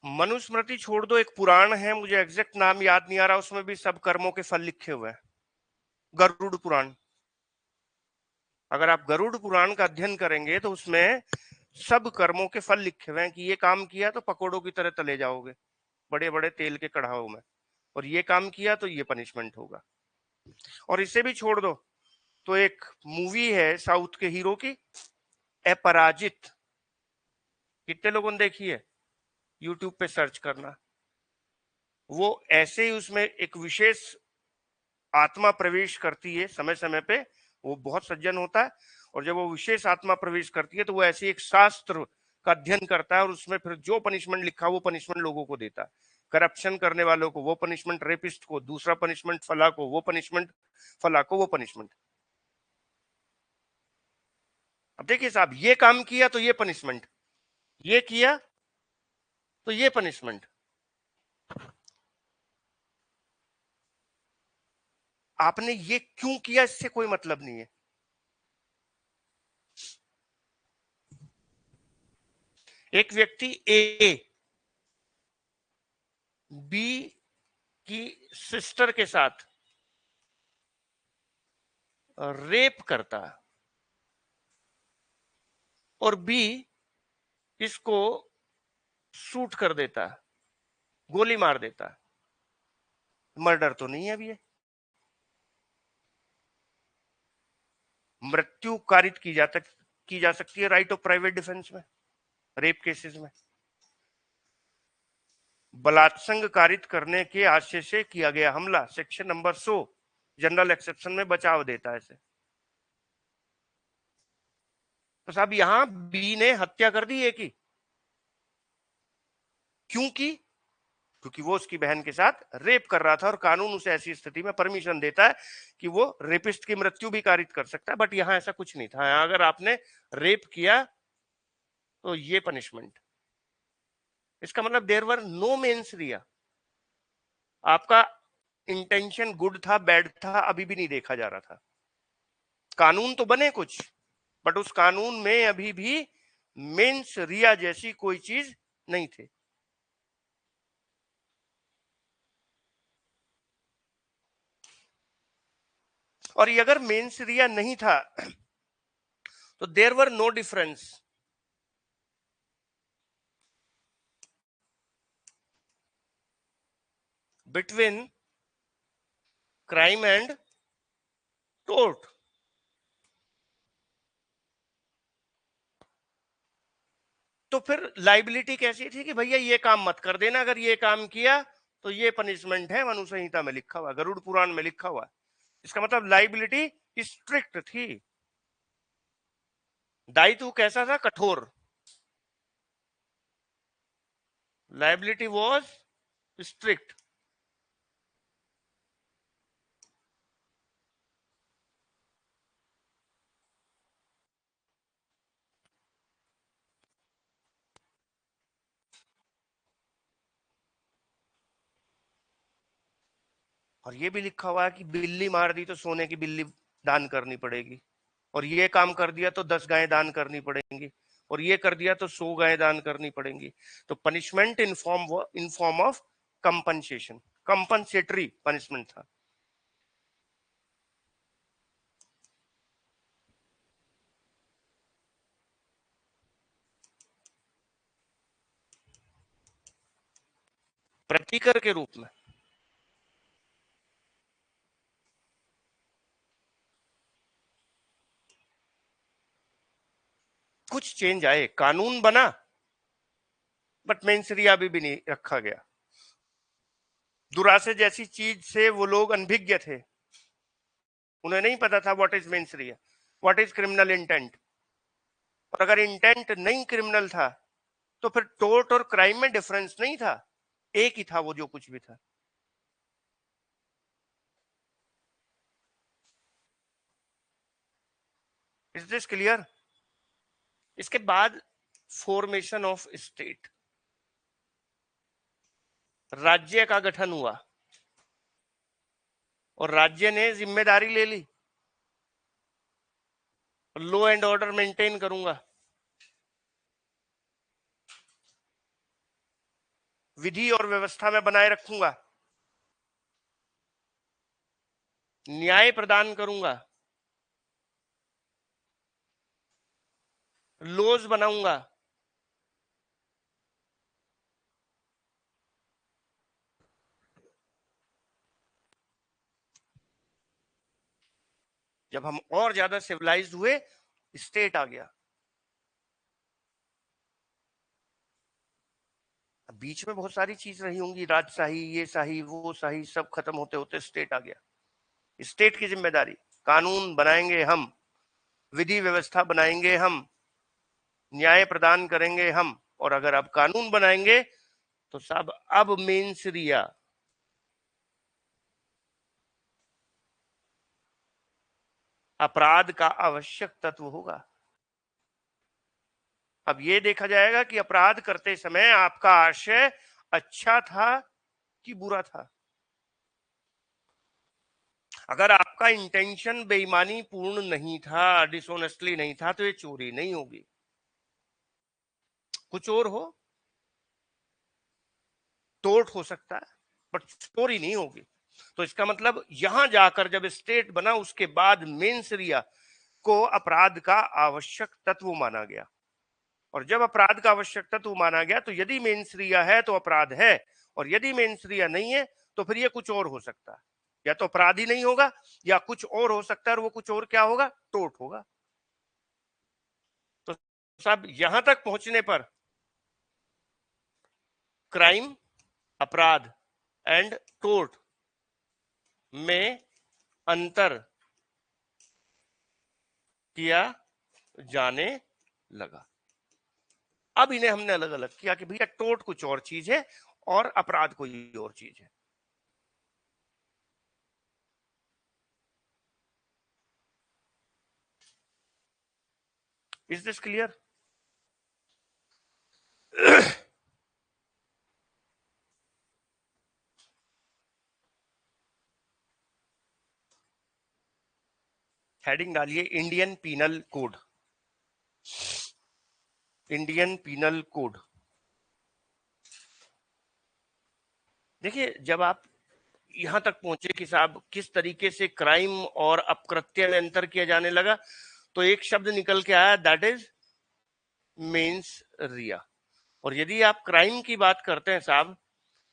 मनुस्मृति छोड़ दो, एक पुराण है, मुझे एग्जैक्ट नाम याद नहीं आ रहा, उसमें भी सब कर्मों के फल लिखे हुए हैं। गरुड़ पुराण। अगर आप गरुड़ पुराण का अध्ययन करेंगे तो उसमें सब कर्मों के फल लिखे हुए हैं कि ये काम किया तो पकोड़ों की तरह तले जाओगे बड़े बड़े तेल के कढ़ाओं में, और ये काम किया तो ये पनिशमेंट होगा। और इसे भी छोड़ दो तो एक मूवी है साउथ के हीरो की, अपराजित, कितने लोगों ने देखी है? यूट्यूब पे सर्च करना। वो ऐसे ही उसमें एक विशेष आत्मा प्रवेश करती है समय समय पे, वो बहुत सज्जन होता है, और जब वो विशेष आत्मा प्रवेश करती है तो वो ऐसे एक शास्त्र का अध्ययन करता है और उसमें फिर जो पनिशमेंट लिखा वो पनिशमेंट लोगों को देता है। करप्शन करने वालों को वो पनिशमेंट, रेपिस्ट को दूसरा पनिशमेंट, फला को वो पनिशमेंट, फला को वो पनिशमेंट। अब देखिए साहब, ये काम किया तो ये पनिशमेंट, ये किया तो ये पनिशमेंट। आपने ये क्यों किया इससे कोई मतलब नहीं है। एक व्यक्ति ए बी की सिस्टर के साथ रेप करता है और बी इसको शूट कर देता है, गोली मार देता है, मर्डर तो नहीं है अभी ये। मृत्यु कारित की जा सकती है राइट ऑफ प्राइवेट डिफेंस में, रेप केसेस में। बलात्संग कारित करने के आशय से किया गया हमला सेक्शन नंबर 100 जनरल एक्सेप्शन में बचाव देता है इसे। तो साहब यहां बी ने हत्या कर दी है की, क्यों की? क्योंकि वो उसकी बहन के साथ रेप कर रहा था और कानून उसे ऐसी स्थिति में परमिशन देता है कि वो रेपिस्ट की मृत्यु भी कारित कर सकता है। बट यहां ऐसा कुछ नहीं था, यहां अगर आपने रेप किया तो ये पनिशमेंट। इसका मतलब there were no mens rea. आपका इंटेंशन गुड था बैड था अभी भी नहीं देखा जा रहा था। कानून तो बने कुछ, बट उस कानून में अभी भी मेंस रिया जैसी कोई चीज नहीं थी। और ये अगर मेंस रिया नहीं था तो there were no difference between crime and tort. तो फिर लाइबिलिटी कैसी थी कि भैया ये काम मत कर देना, अगर ये काम किया तो ये पनिशमेंट है, मनु संहिता में लिखा हुआ, गरुड़ पुराण में लिखा हुआ। इसका मतलब लाइबिलिटी स्ट्रिक्ट थी, दायित्व कैसा था? कठोर। Liability was strict. और ये भी लिखा हुआ है कि बिल्ली मार दी तो सोने की बिल्ली दान करनी पड़ेगी, और ये काम कर दिया तो 10 गायें दान करनी पड़ेंगी, और ये कर दिया तो 100 गायें दान करनी पड़ेंगी। तो punishment in form of compensation, compensatory punishment था। प्रतिकर के रूप में। कुछ चेंज आए, कानून बना, बट मेंसरिया अभी भी नहीं रखा गया। दुरासे जैसी चीज से वो लोग अनभिज्ञ थे, उन्हें नहीं पता था what is mens rea, what is criminal intent. और अगर इंटेंट नहीं क्रिमिनल था तो फिर टोर्ट और क्राइम में डिफरेंस नहीं था, एक ही था वो जो कुछ भी था। Is this clear? इसके बाद फॉर्मेशन ऑफ स्टेट, राज्य का गठन हुआ और राज्य ने जिम्मेदारी ले ली, लॉ एंड ऑर्डर मेंटेन करूंगा, विधि और व्यवस्था में बनाए रखूंगा, न्याय प्रदान करूंगा, लॉज बनाऊंगा, जब हम और ज्यादा सिविलाइज्ड हुए स्टेट आ गया। बीच में बहुत सारी चीज रही होंगी, राजशाही, ये शाही, वो शाही, सब खत्म होते होते स्टेट आ गया। स्टेट की जिम्मेदारी, कानून बनाएंगे हम, विधि व्यवस्था बनाएंगे हम, न्याय प्रदान करेंगे हम। और अगर आप कानून बनाएंगे तो साहब अब मेंस रिया, अपराध का आवश्यक तत्व होगा। अब ये देखा जाएगा कि अपराध करते समय आपका आशय अच्छा था कि बुरा था। अगर आपका इंटेंशन बेईमानी पूर्ण नहीं था, डिसऑनेस्टली नहीं था, तो ये चोरी नहीं होगी। कुछ और हो, तोड़ हो सकता है, बट चोरी नहीं होगी। तो इसका मतलब यहां जाकर जब स्टेट बना उसके बाद मेंस रिया को अपराध का आवश्यक तत्व माना गया। और जब अपराध का आवश्यक तत्व माना गया तो यदि मेंस रिया है तो अपराध है, और यदि मेंस रिया नहीं है तो फिर ये कुछ और हो सकता है। या तो अपराध ही नहीं होगा या कुछ और हो सकता है, और वो कुछ और क्या होगा? टोट होगा। तो साहब यहां तक पहुंचने पर क्राइम, अपराध एंड टोट में अंतर किया जाने लगा। अब इन्हें हमने अलग अलग किया कि भैया टोट कुछ और चीज है और अपराध कोई और चीज है। Is this clear? हेडिंग डालिए Indian penal code. Indian penal code. देखिए जब आप यहां तक पहुंचे कि साहब किस तरीके से क्राइम और अपकृत्य में अंतर किया जाने लगा, तो एक शब्द निकल के आया, दैट इज मेंस रिया। और यदि आप क्राइम की बात करते हैं साहब,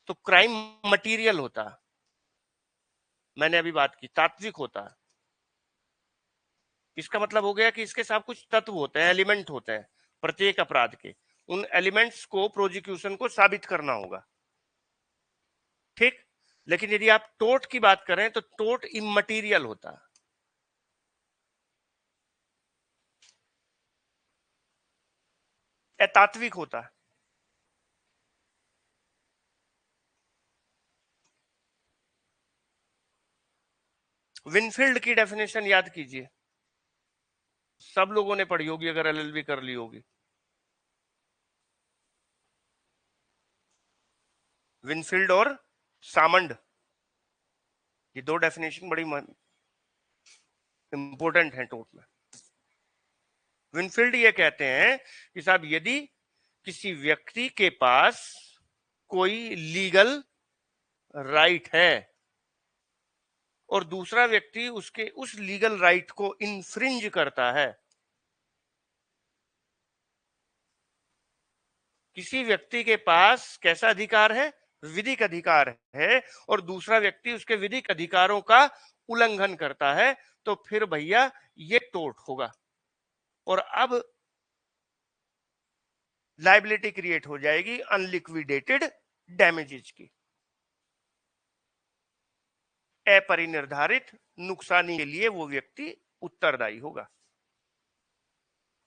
तो क्राइम मटेरियल होता है, मैंने अभी बात की, तात्विक होता है। इसका मतलब हो गया कि इसके साथ कुछ तत्व होते हैं, एलिमेंट होते हैं प्रत्येक अपराध के। उन एलिमेंट्स को प्रोजिक्यूशन को साबित करना होगा, ठीक। लेकिन यदि आप टोट की बात करें तो टोट इमटेरियल होता है, अतात्विक होता है। विनफील्ड की डेफिनेशन याद कीजिए, सब लोगों ने पढ़ी होगी अगर एलएलबी कर ली होगी। विनफील्ड और सामंड, ये दो डेफिनेशन बड़ी इंपॉर्टेंट है टोट में। विनफील्ड ये कहते हैं कि साहब यदि किसी व्यक्ति के पास कोई लीगल राइट है और दूसरा व्यक्ति उसके उस लीगल राइट को इन्फ्रिंज करता है, किसी व्यक्ति के पास कैसा अधिकार है? विधिक अधिकार है, और दूसरा व्यक्ति उसके विधिक अधिकारों का उल्लंघन करता है, तो फिर भैया ये टोट होगा। और अब लाइबिलिटी क्रिएट हो जाएगी अनलिक्विडेटेड डैमेजेस की, अपरिनिर्धारित नुकसानी के लिए वो व्यक्ति उत्तरदायी होगा।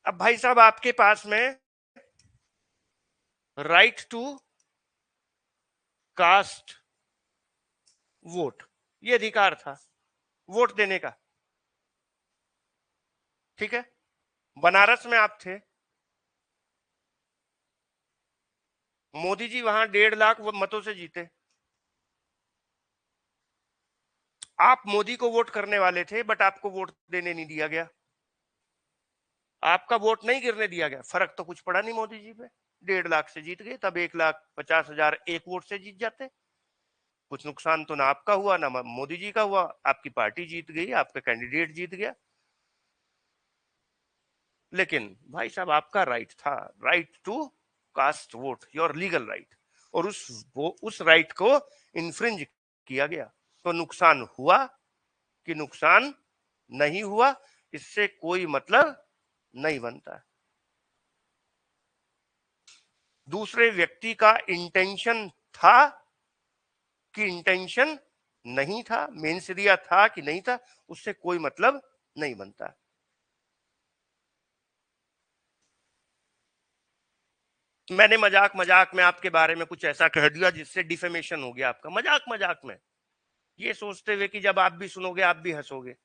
अब भाई साहब आपके पास में राइट टू कास्ट वोट, ये अधिकार था वोट देने का, ठीक है। बनारस में आप थे, मोदी जी वहां 1.5 लाख मतों से जीते। आप मोदी को वोट करने वाले थे, बट आपको वोट देने नहीं दिया गया, आपका वोट नहीं गिरने दिया गया। फर्क तो कुछ पड़ा नहीं मोदी जी पे, 1.5 लाख से जीत गए, तब 1,50,000 एक वोट से जीत जाते। कुछ नुकसान तो ना आपका हुआ ना मोदी जी का हुआ, आपकी पार्टी जीत गई, आपका कैंडिडेट जीत गया। लेकिन भाई साहब आपका राइट था, right to cast vote, your legal right, और उस राइट को इन्फ्रिंज किया गया। तो नुकसान हुआ कि नुकसान नहीं हुआ, इससे कोई मतलब नहीं बनता। दूसरे व्यक्ति का इंटेंशन था कि इंटेंशन नहीं था, मेंस रिया था कि नहीं था, उससे कोई मतलब नहीं बनता। मैंने मजाक मजाक में आपके बारे में कुछ ऐसा कह दिया जिससे डिफेमेशन हो गया आपका, मजाक मजाक में, ये सोचते हुए कि जब आप भी सुनोगे आप भी हंसोगे।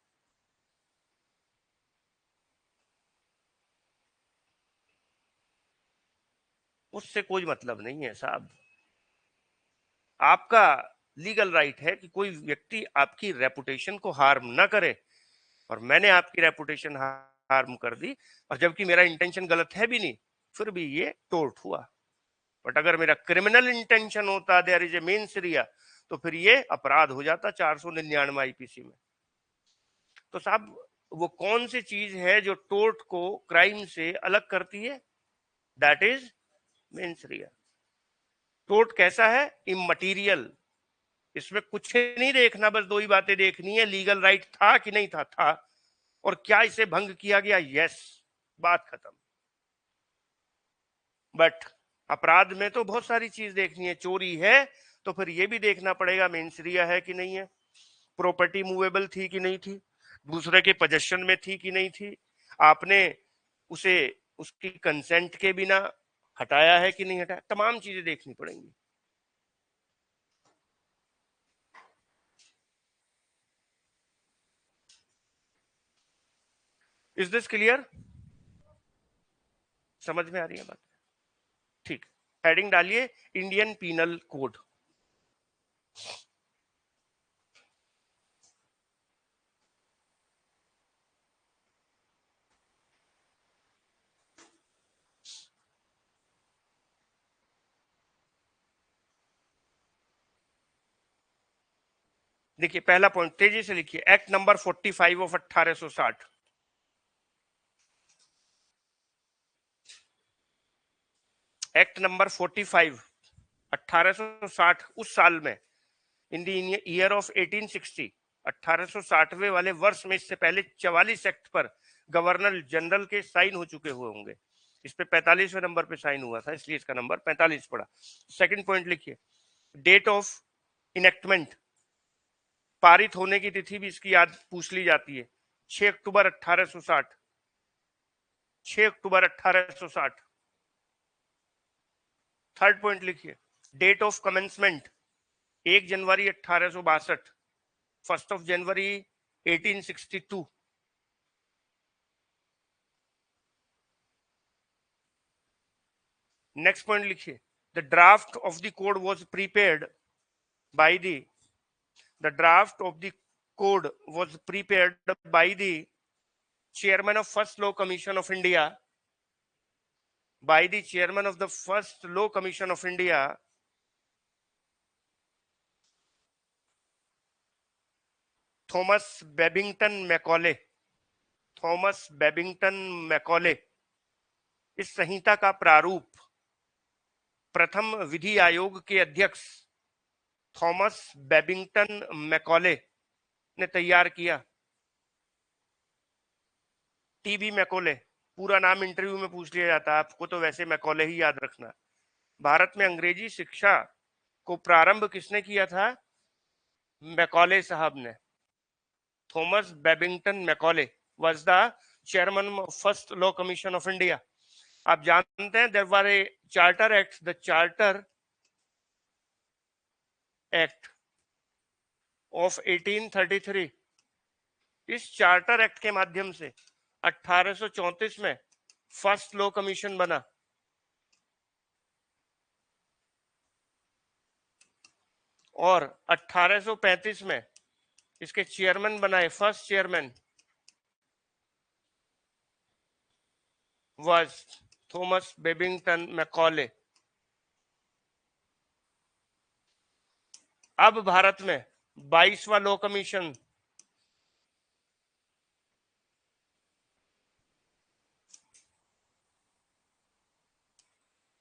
उससे कोई मतलब नहीं है साहब। आपका लीगल राइट है कि कोई व्यक्ति आपकी रेपुटेशन को हार्म ना करे, और मैंने आपकी रेपुटेशन हार्म कर दी, और जबकि मेरा इंटेंशन गलत है भी नहीं, फिर भी ये टोर्ट हुआ। बट अगर मेरा क्रिमिनल इंटेंशन होता, there is a mens rea, तो फिर ये अपराध हो जाता 499 आईपीसी में। तो साहब वो कौन सी चीज है जो टोर्ट को क्राइम से अलग करती है? That is mens rea. Tort कैसा है? इममटीरियल। इसमें कुछ नहीं देखना, बस दो ही बातें देखनी है, लीगल राइट था कि नहीं था, और क्या इसे भंग किया गया, यस, बात खत्म। बट अपराध में तो बहुत सारी चीज देखनी है। चोरी है तो फिर ये भी देखना पड़ेगा मेंसरिया है कि नहीं है, प्रॉपर्टी मूवेबल थी कि नहीं थी, दूसरे के पोजेशन में थी कि नहीं थी, आपने उसे उसकी कंसेंट के बिना हटाया है कि नहीं हटाया, तमाम चीजें देखनी पड़ेंगी। Is this clear? समझ में आ रही है बात? ठीक। हेडिंग डालिए इंडियन पीनल कोड। देखिए पहला पॉइंट तेजी से लिखिए, act number 45 of 1860। Act number 45 1860 उस साल में, इन द ईयर ऑफ 1860, 1860वें वाले वर्ष में, इससे पहले 44 एक्ट पर गवर्नर जनरल के साइन हो चुके हुए होंगे। इस पे 45वें नंबर पे साइन हुआ था, इसलिए इसका नंबर 45 पड़ा। सेकंड पॉइंट लिखिए, डेट ऑफ इनेक्टमेंट, पारित होने की तिथि भी इसकी याद पूछ ली जाती है, 6 अक्टूबर 1860। 6 अक्टूबर 1860। थर्ड पॉइंट लिखिए, date of commencement 1 January 1862, 1 January 1862। Next point लिखिए, the draft of the code was prepared by the draft of the code was prepared by the chairman of first law commission of India, by the chairman of the first law commission of India, Thomas Babington Macaulay. Thomas Babington Macaulay. इस संहिता का प्रारूप प्रथम विधि आयोग के अध्यक्ष Thomas Babington Macaulay ने तैयार किया। टीबी मैकॉले, पूरा नाम इंटरव्यू में पूछ लिया जाता है आपको, तो वैसे मैकॉले ही याद रखना। भारत में अंग्रेजी शिक्षा को प्रारंभ किसने किया था? मैकॉले साहब ने। Thomas Babington Macaulay was the chairman of first law commission of India. आप जानते हैं there were a charter act, the charter act of 1833। इस चार्टर एक्ट के माध्यम से 1834 में फर्स्ट लॉ कमीशन बना, और 1835 में इसके चेयरमैन बनाए। First chairman was Thomas Babington Macaulay. अब भारत में 22वां लॉ कमीशन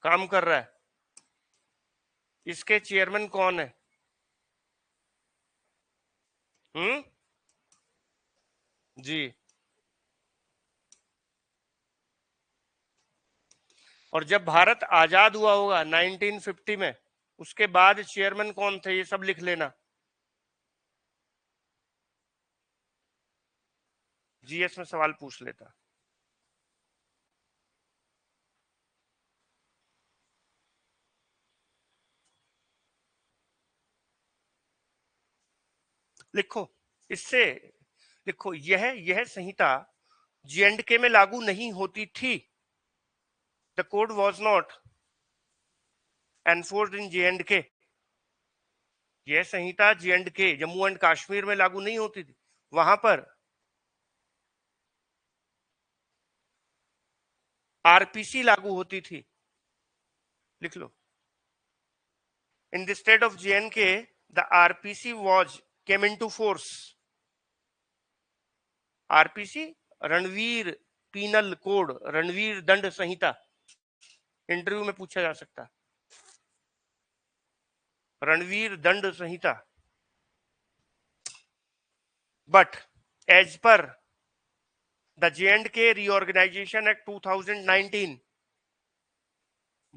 काम कर रहा है। इसके चेयरमैन कौन है? जी। और जब भारत आजाद हुआ होगा 1950 में, उसके बाद चेयरमैन कौन थे, ये सब लिख लेना। जीएस में सवाल पूछ लेता। लिखो, इससे लिखो, यह संहिता जेएंडके में लागू नहीं होती थी। The code was not enforced in J&K. यह संहिता जेएंडके, जम्मू एंड कश्मीर में लागू नहीं होती थी, वहां पर आरपीसी लागू होती थी। लिख लो, in the state of J and K the RPC was came into force. RPC Ranbir penal code, Ranbir दंड संहिता, इंटरव्यू में पूछा जा सकता। रणवीर दंड संहिता। But as per the J&K Reorganization Act 2019,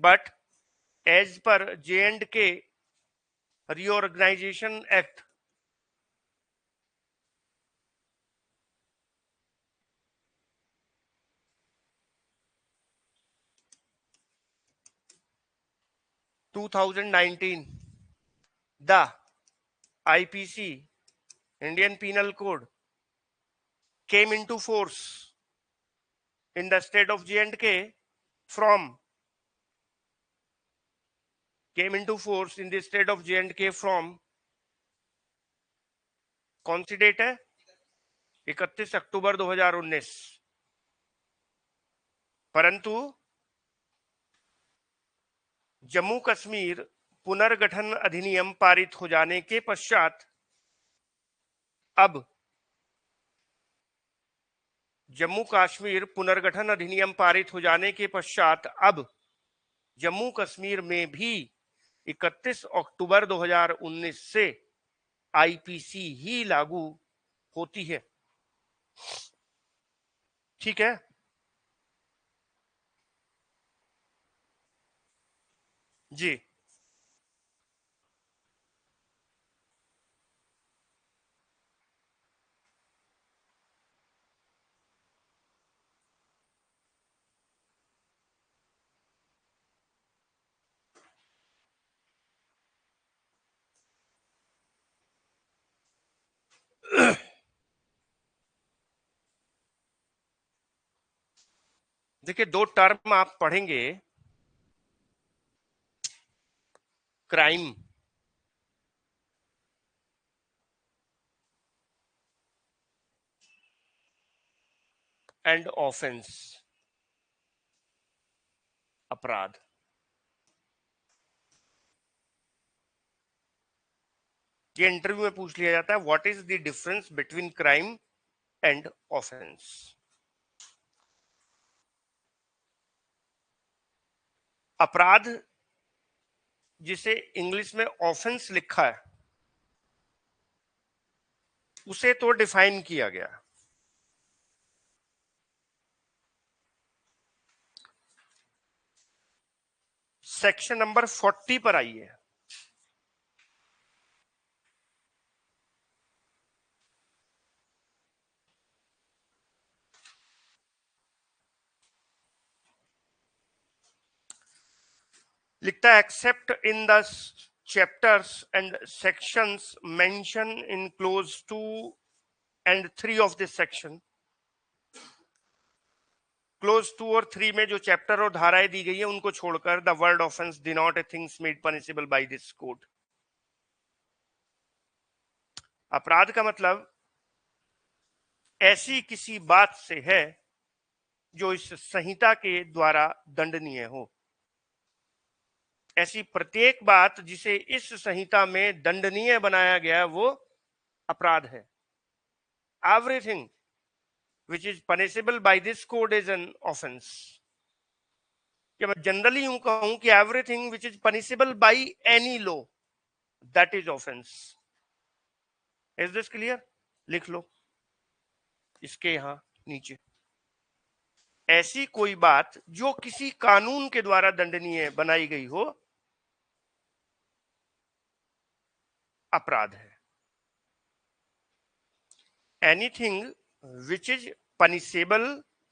but as per J&K Reorganization Act 2019, the IPC, Indian Penal Code, came into force in the state of J&K from कौन सी date है? 31 अक्टूबर 2019। परंतु जम्मू कश्मीर पुनर्गठन अधिनियम पारित हो जाने के पश्चात अब जम्मू कश्मीर पुनर्गठन अधिनियम पारित हो जाने के पश्चात अब जम्मू कश्मीर में भी 31 अक्टूबर 2019 से आईपीसी ही लागू होती है। ठीक है। जी। देखिए, दो टर्म आप पढ़ेंगे, क्राइम एंड ऑफेंस, अपराध। ये इंटरव्यू में पूछ लिया जाता है, what is the difference between crime and offence. अपराध, जिसे इंग्लिश में ऑफेंस लिखा है, उसे तो डिफाइन किया गया। सेक्शन नंबर 40 पर आइए। लिखता है, accept in the chapters and sections mentioned in clause 2 and 3 of this section। Close 2 और 3 में जो चैप्टर और धाराएं दी गई है उनको छोड़कर the word offence denote a things made punishable by this code. अपराध का मतलब ऐसी किसी बात से है जो इस संहिता के द्वारा दंडनीय हो। ऐसी प्रत्येक बात जिसे इस संहिता में दंडनीय बनाया गया वो अपराध है. Everything which is punishable by this code is an offence. क्या मैं जनरली यूं कहूं कि everything which is punishable by any law that is offence. Is this clear? लिख लो इसके यहां नीचे. ऐसी कोई बात जो किसी कानून के द्वारा दंडनीय बनाई गई हो अपराध है. Anything which is punishable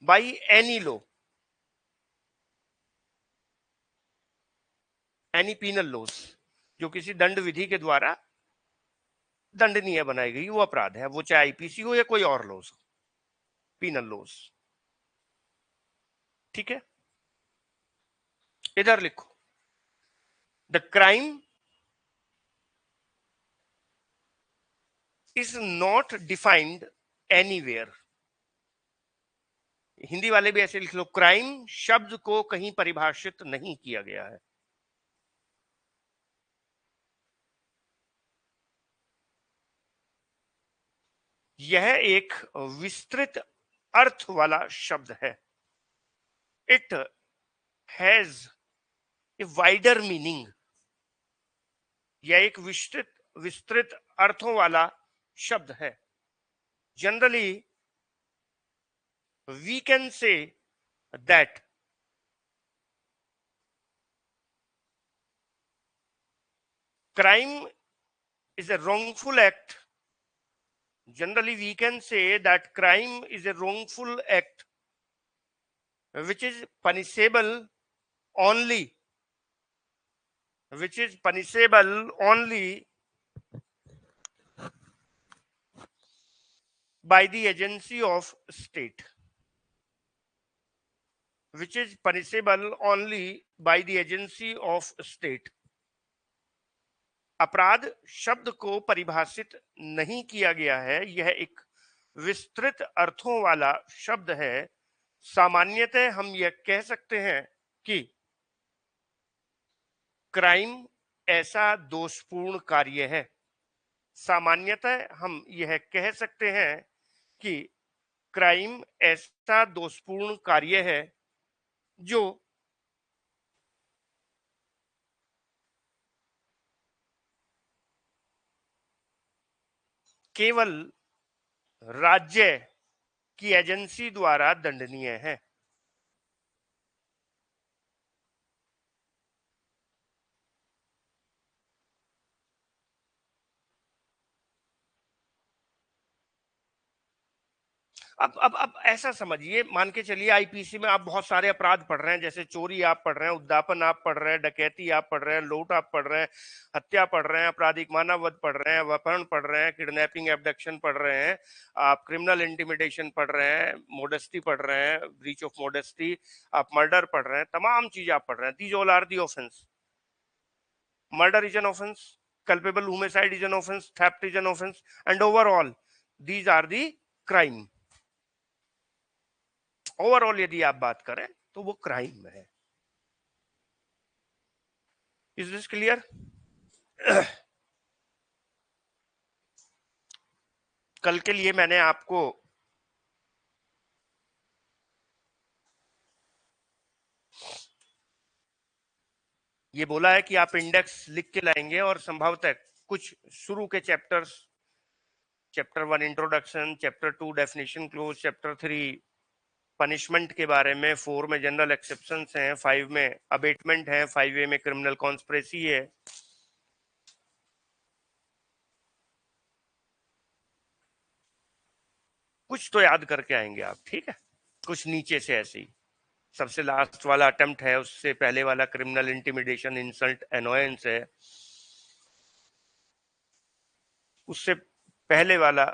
by any law, any penal laws, जो किसी दंड विधि के द्वारा दंडनीय बनाई गई वो अपराध है. वो चाहे आईपीसी हो या कोई और लॉज, पीनल लॉज. ठीक है, इधर लिखो. The crime is not defined anywhere. Hindi वाले भी ऐसे लिख लो, क्राइम शब्द को कहीं परिभाषित नहीं किया गया है. यह एक विस्तृत अर्थ वाला शब्द है. It has a wider meaning. यह एक विस्तृत विस्तृत अर्थों वाला शब्द है. Generally we can say that crime is a wrongful act. Generally we can say that crime is a wrongful act which is punishable only by the agency of state. Which is punishable only by the agency of state. अपराध शब्द को परिभाषित नहीं किया गया है. यह एक विस्तृत अर्थों वाला शब्द है. सामान्यतः हम यह कह सकते हैं कि क्राइम ऐसा दोषपूर्ण कार्य है. सामान्यतः हम यह कह सकते हैं कि क्राइम ऐसा दोषपूर्ण कार्य है जो केवल राज्य की एजेंसी द्वारा दंडनीय है. अब ऐसा समझिए, मान के चलिए आईपीसी में आप बहुत सारे अपराध पढ़ रहे हैं, जैसे चोरी आप पढ़ रहे हैं, उद्दापन आप पढ़ रहे हैं, डकैती आप पढ़ रहे हैं, लूट आप पढ़ रहे हैं, हत्या पढ़ रहे हैं, आपराधिक मानववध पढ़ रहे हैं, अपहरण पढ़ रहे हैं, किडनैपिंग एब्डक्शन पढ़ रहे हैं, आप क्रिमिनल इंटिमिडेशन पढ़ रहे हैं, मोडेस्टी पढ़ रहे हैं, ब्रीच ऑफ मोडेस्टी, आप मर्डर पढ़ रहे हैं, तमाम चीज आप पढ़ रहे हैं. These all are the offence. Murder is an offence, culpable homicide is an offense, theft is an offense, and overall these are the crime. Overall यदि आप बात करें तो वो क्राइम है. Is this clear? कल के लिए मैंने आपको ये बोला है कि आप इंडेक्स लिख के लाएंगे और संभवतः कुछ शुरू के chapters, chapter 1 introduction, chapter 2 definition close, chapter 3 punishment के बारे में, 4 में जनरल एक्सेप्शंस हैं, 5 में अबेटमेंट है, 5A में क्रिमिनल कॉन्स्पिरेसी है. कुछ तो याद करके आएंगे आप. ठीक है, कुछ नीचे से ऐसे ही. सबसे लास्ट वाला अटेम्प्ट है, उससे पहले वाला क्रिमिनल इंटिमिडेशन, इंसल्ट, एनोयंस है. उससे पहले वाला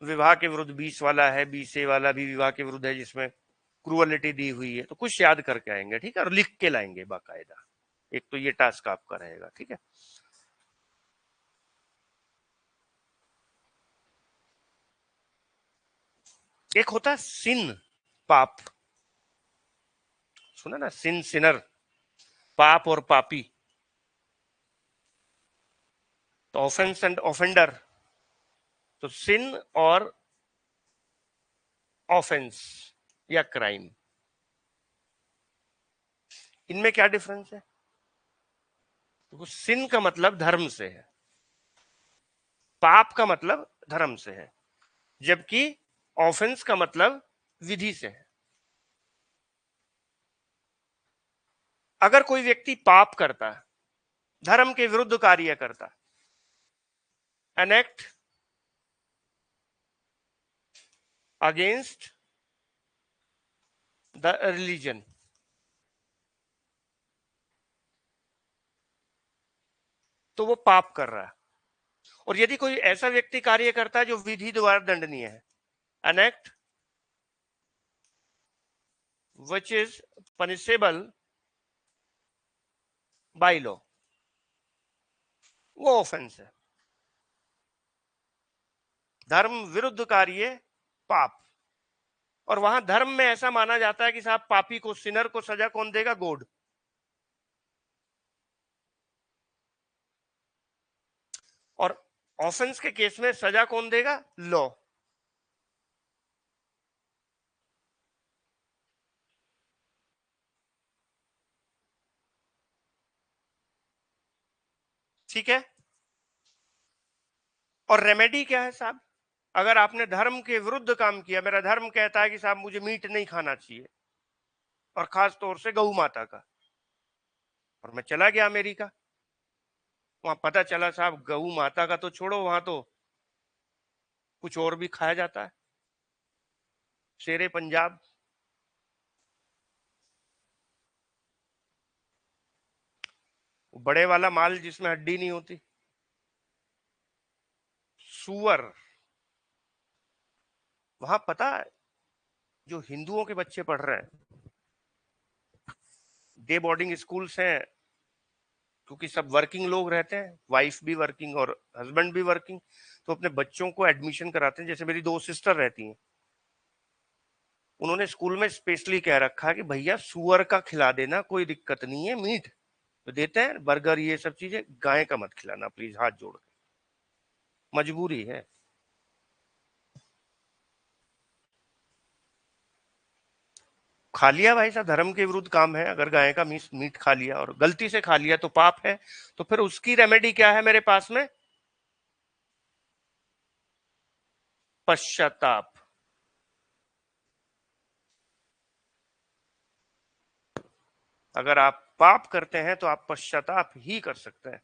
विवाह के विरुद्ध 20 वाला है, 20A वाला भी विवाह के विरुद्ध है जिसमें क्रूअलिटी दी हुई है. तो कुछ याद करके आएंगे. ठीक है, और लिख के लाएंगे बाकायदा. एक तो ये टास्क आपका रहेगा. ठीक है, एक होता है सिन, पाप. सुना ना, सिन, सिनर, पाप और पापी, तो ऑफेंस एंड ऑफेंडर, तो सिन और ऑफेंस या क्राइम, इनमें क्या डिफरेंस है? तो सिन का मतलब धर्म से है, पाप का मतलब धर्म से है, जबकि ऑफेंस का मतलब विधि से है। अगर कोई व्यक्ति पाप करता है, धर्म के विरुद्ध कार्य करता है, an act against the religion, तो वो पाप कर रहा है। और यदि कोई ऐसा व्यक्ति कार्य करता है जो विधि द्वारा दंडनीय है, an act which is punishable by law, वो ऑफेंस है। धर्म विरुद्ध कार्य पाप, और वहां धर्म में ऐसा माना जाता है कि साहब पापी को, सिनर को सजा कौन देगा? गॉड। और ऑफेंस के केस में सजा कौन देगा? लॉ। ठीक है। और रेमेडी क्या है साहब? अगर आपने धर्म के विरुद्ध काम किया, मेरा धर्म कहता है कि साहब मुझे मीट नहीं खाना चाहिए, और खास तौर से गऊ माता का, और मैं चला गया अमेरिका, वहां पता चला साहब गऊ माता का तो छोड़ो, वहां तो कुछ और भी खाया जाता है, शेरे पंजाब, बड़े वाला माल जिसमें हड्डी नहीं होती, सुअर। वहां पता है, जो हिंदुओं के बच्चे पढ़ रहे हैं, डे बोर्डिंग स्कूल्स हैं, क्योंकि सब वर्किंग लोग रहते हैं, वाइफ भी वर्किंग और हस्बैंड भी वर्किंग, तो अपने बच्चों को एडमिशन कराते हैं। जैसे मेरी 2 सिस्टर रहती हैं, उन्होंने स्कूल में स्पेशली कह रखा है कि भैया सुअर का खिला देना, कोई दिक्कत नहीं है, मीट तो देते हैं, बर्गर ये सब चीजें, गाय का मत खिलाना प्लीज, हाथ जोड़ के, मजबूरी है। खा लिया भाई साहब, धर्म के विरुद्ध काम है, अगर गाय का मीट खा लिया और गलती से खा लिया तो पाप है। तो फिर उसकी रेमेडी क्या है मेरे पास में? पश्चाताप। अगर आप पाप करते हैं तो आप पश्चाताप ही कर सकते हैं।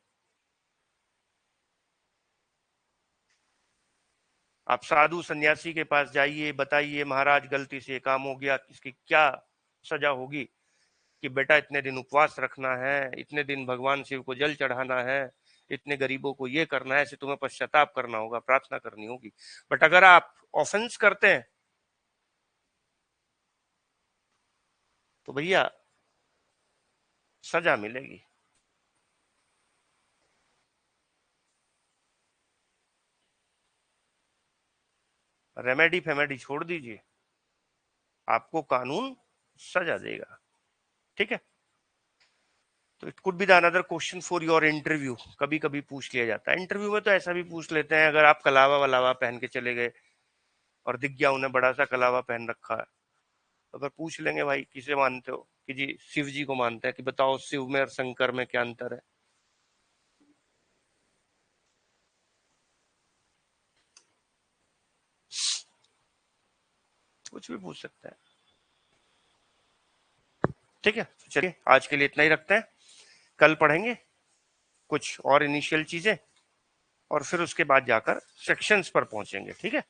आप साधु सन्यासी के पास जाइए, बताइए महाराज गलती से काम हो गया, इसकी क्या सजा होगी? कि बेटा इतने दिन उपवास रखना है, इतने दिन भगवान शिव को जल चढ़ाना है, इतने गरीबों को ये करना है, ऐसे तुम्हें पश्चाताप करना होगा, प्रार्थना करनी होगी। बट अगर आप ऑफेंस करते हैं तो भैया सजा मिलेगी। रेमेडी फेमेडी छोड़ दीजिए, आपको कानून सजा देगा। ठीक है। तो it could be the another question for your interview. कभी कभी पूछ लिया जाता है इंटरव्यू में, तो ऐसा भी पूछ लेते हैं, अगर आप कलावा वलावा पहन के चले गए और दिख गया उन्हें बड़ा सा कलावा पहन रखा है, तो फिर पूछ लेंगे भाई किसे मानते हो, कि जी शिव जी को मानते हैं, कि बताओ शिव में और शंकर में क्या अंतर है? कुछ भी पूछ सकते हैं। ठीक है, तो चलिए आज के लिए इतना ही रखते हैं, कल पढ़ेंगे कुछ और इनिशियल चीजें, और फिर उसके बाद जाकर सेक्शंस पर पहुंचेंगे। ठीक है।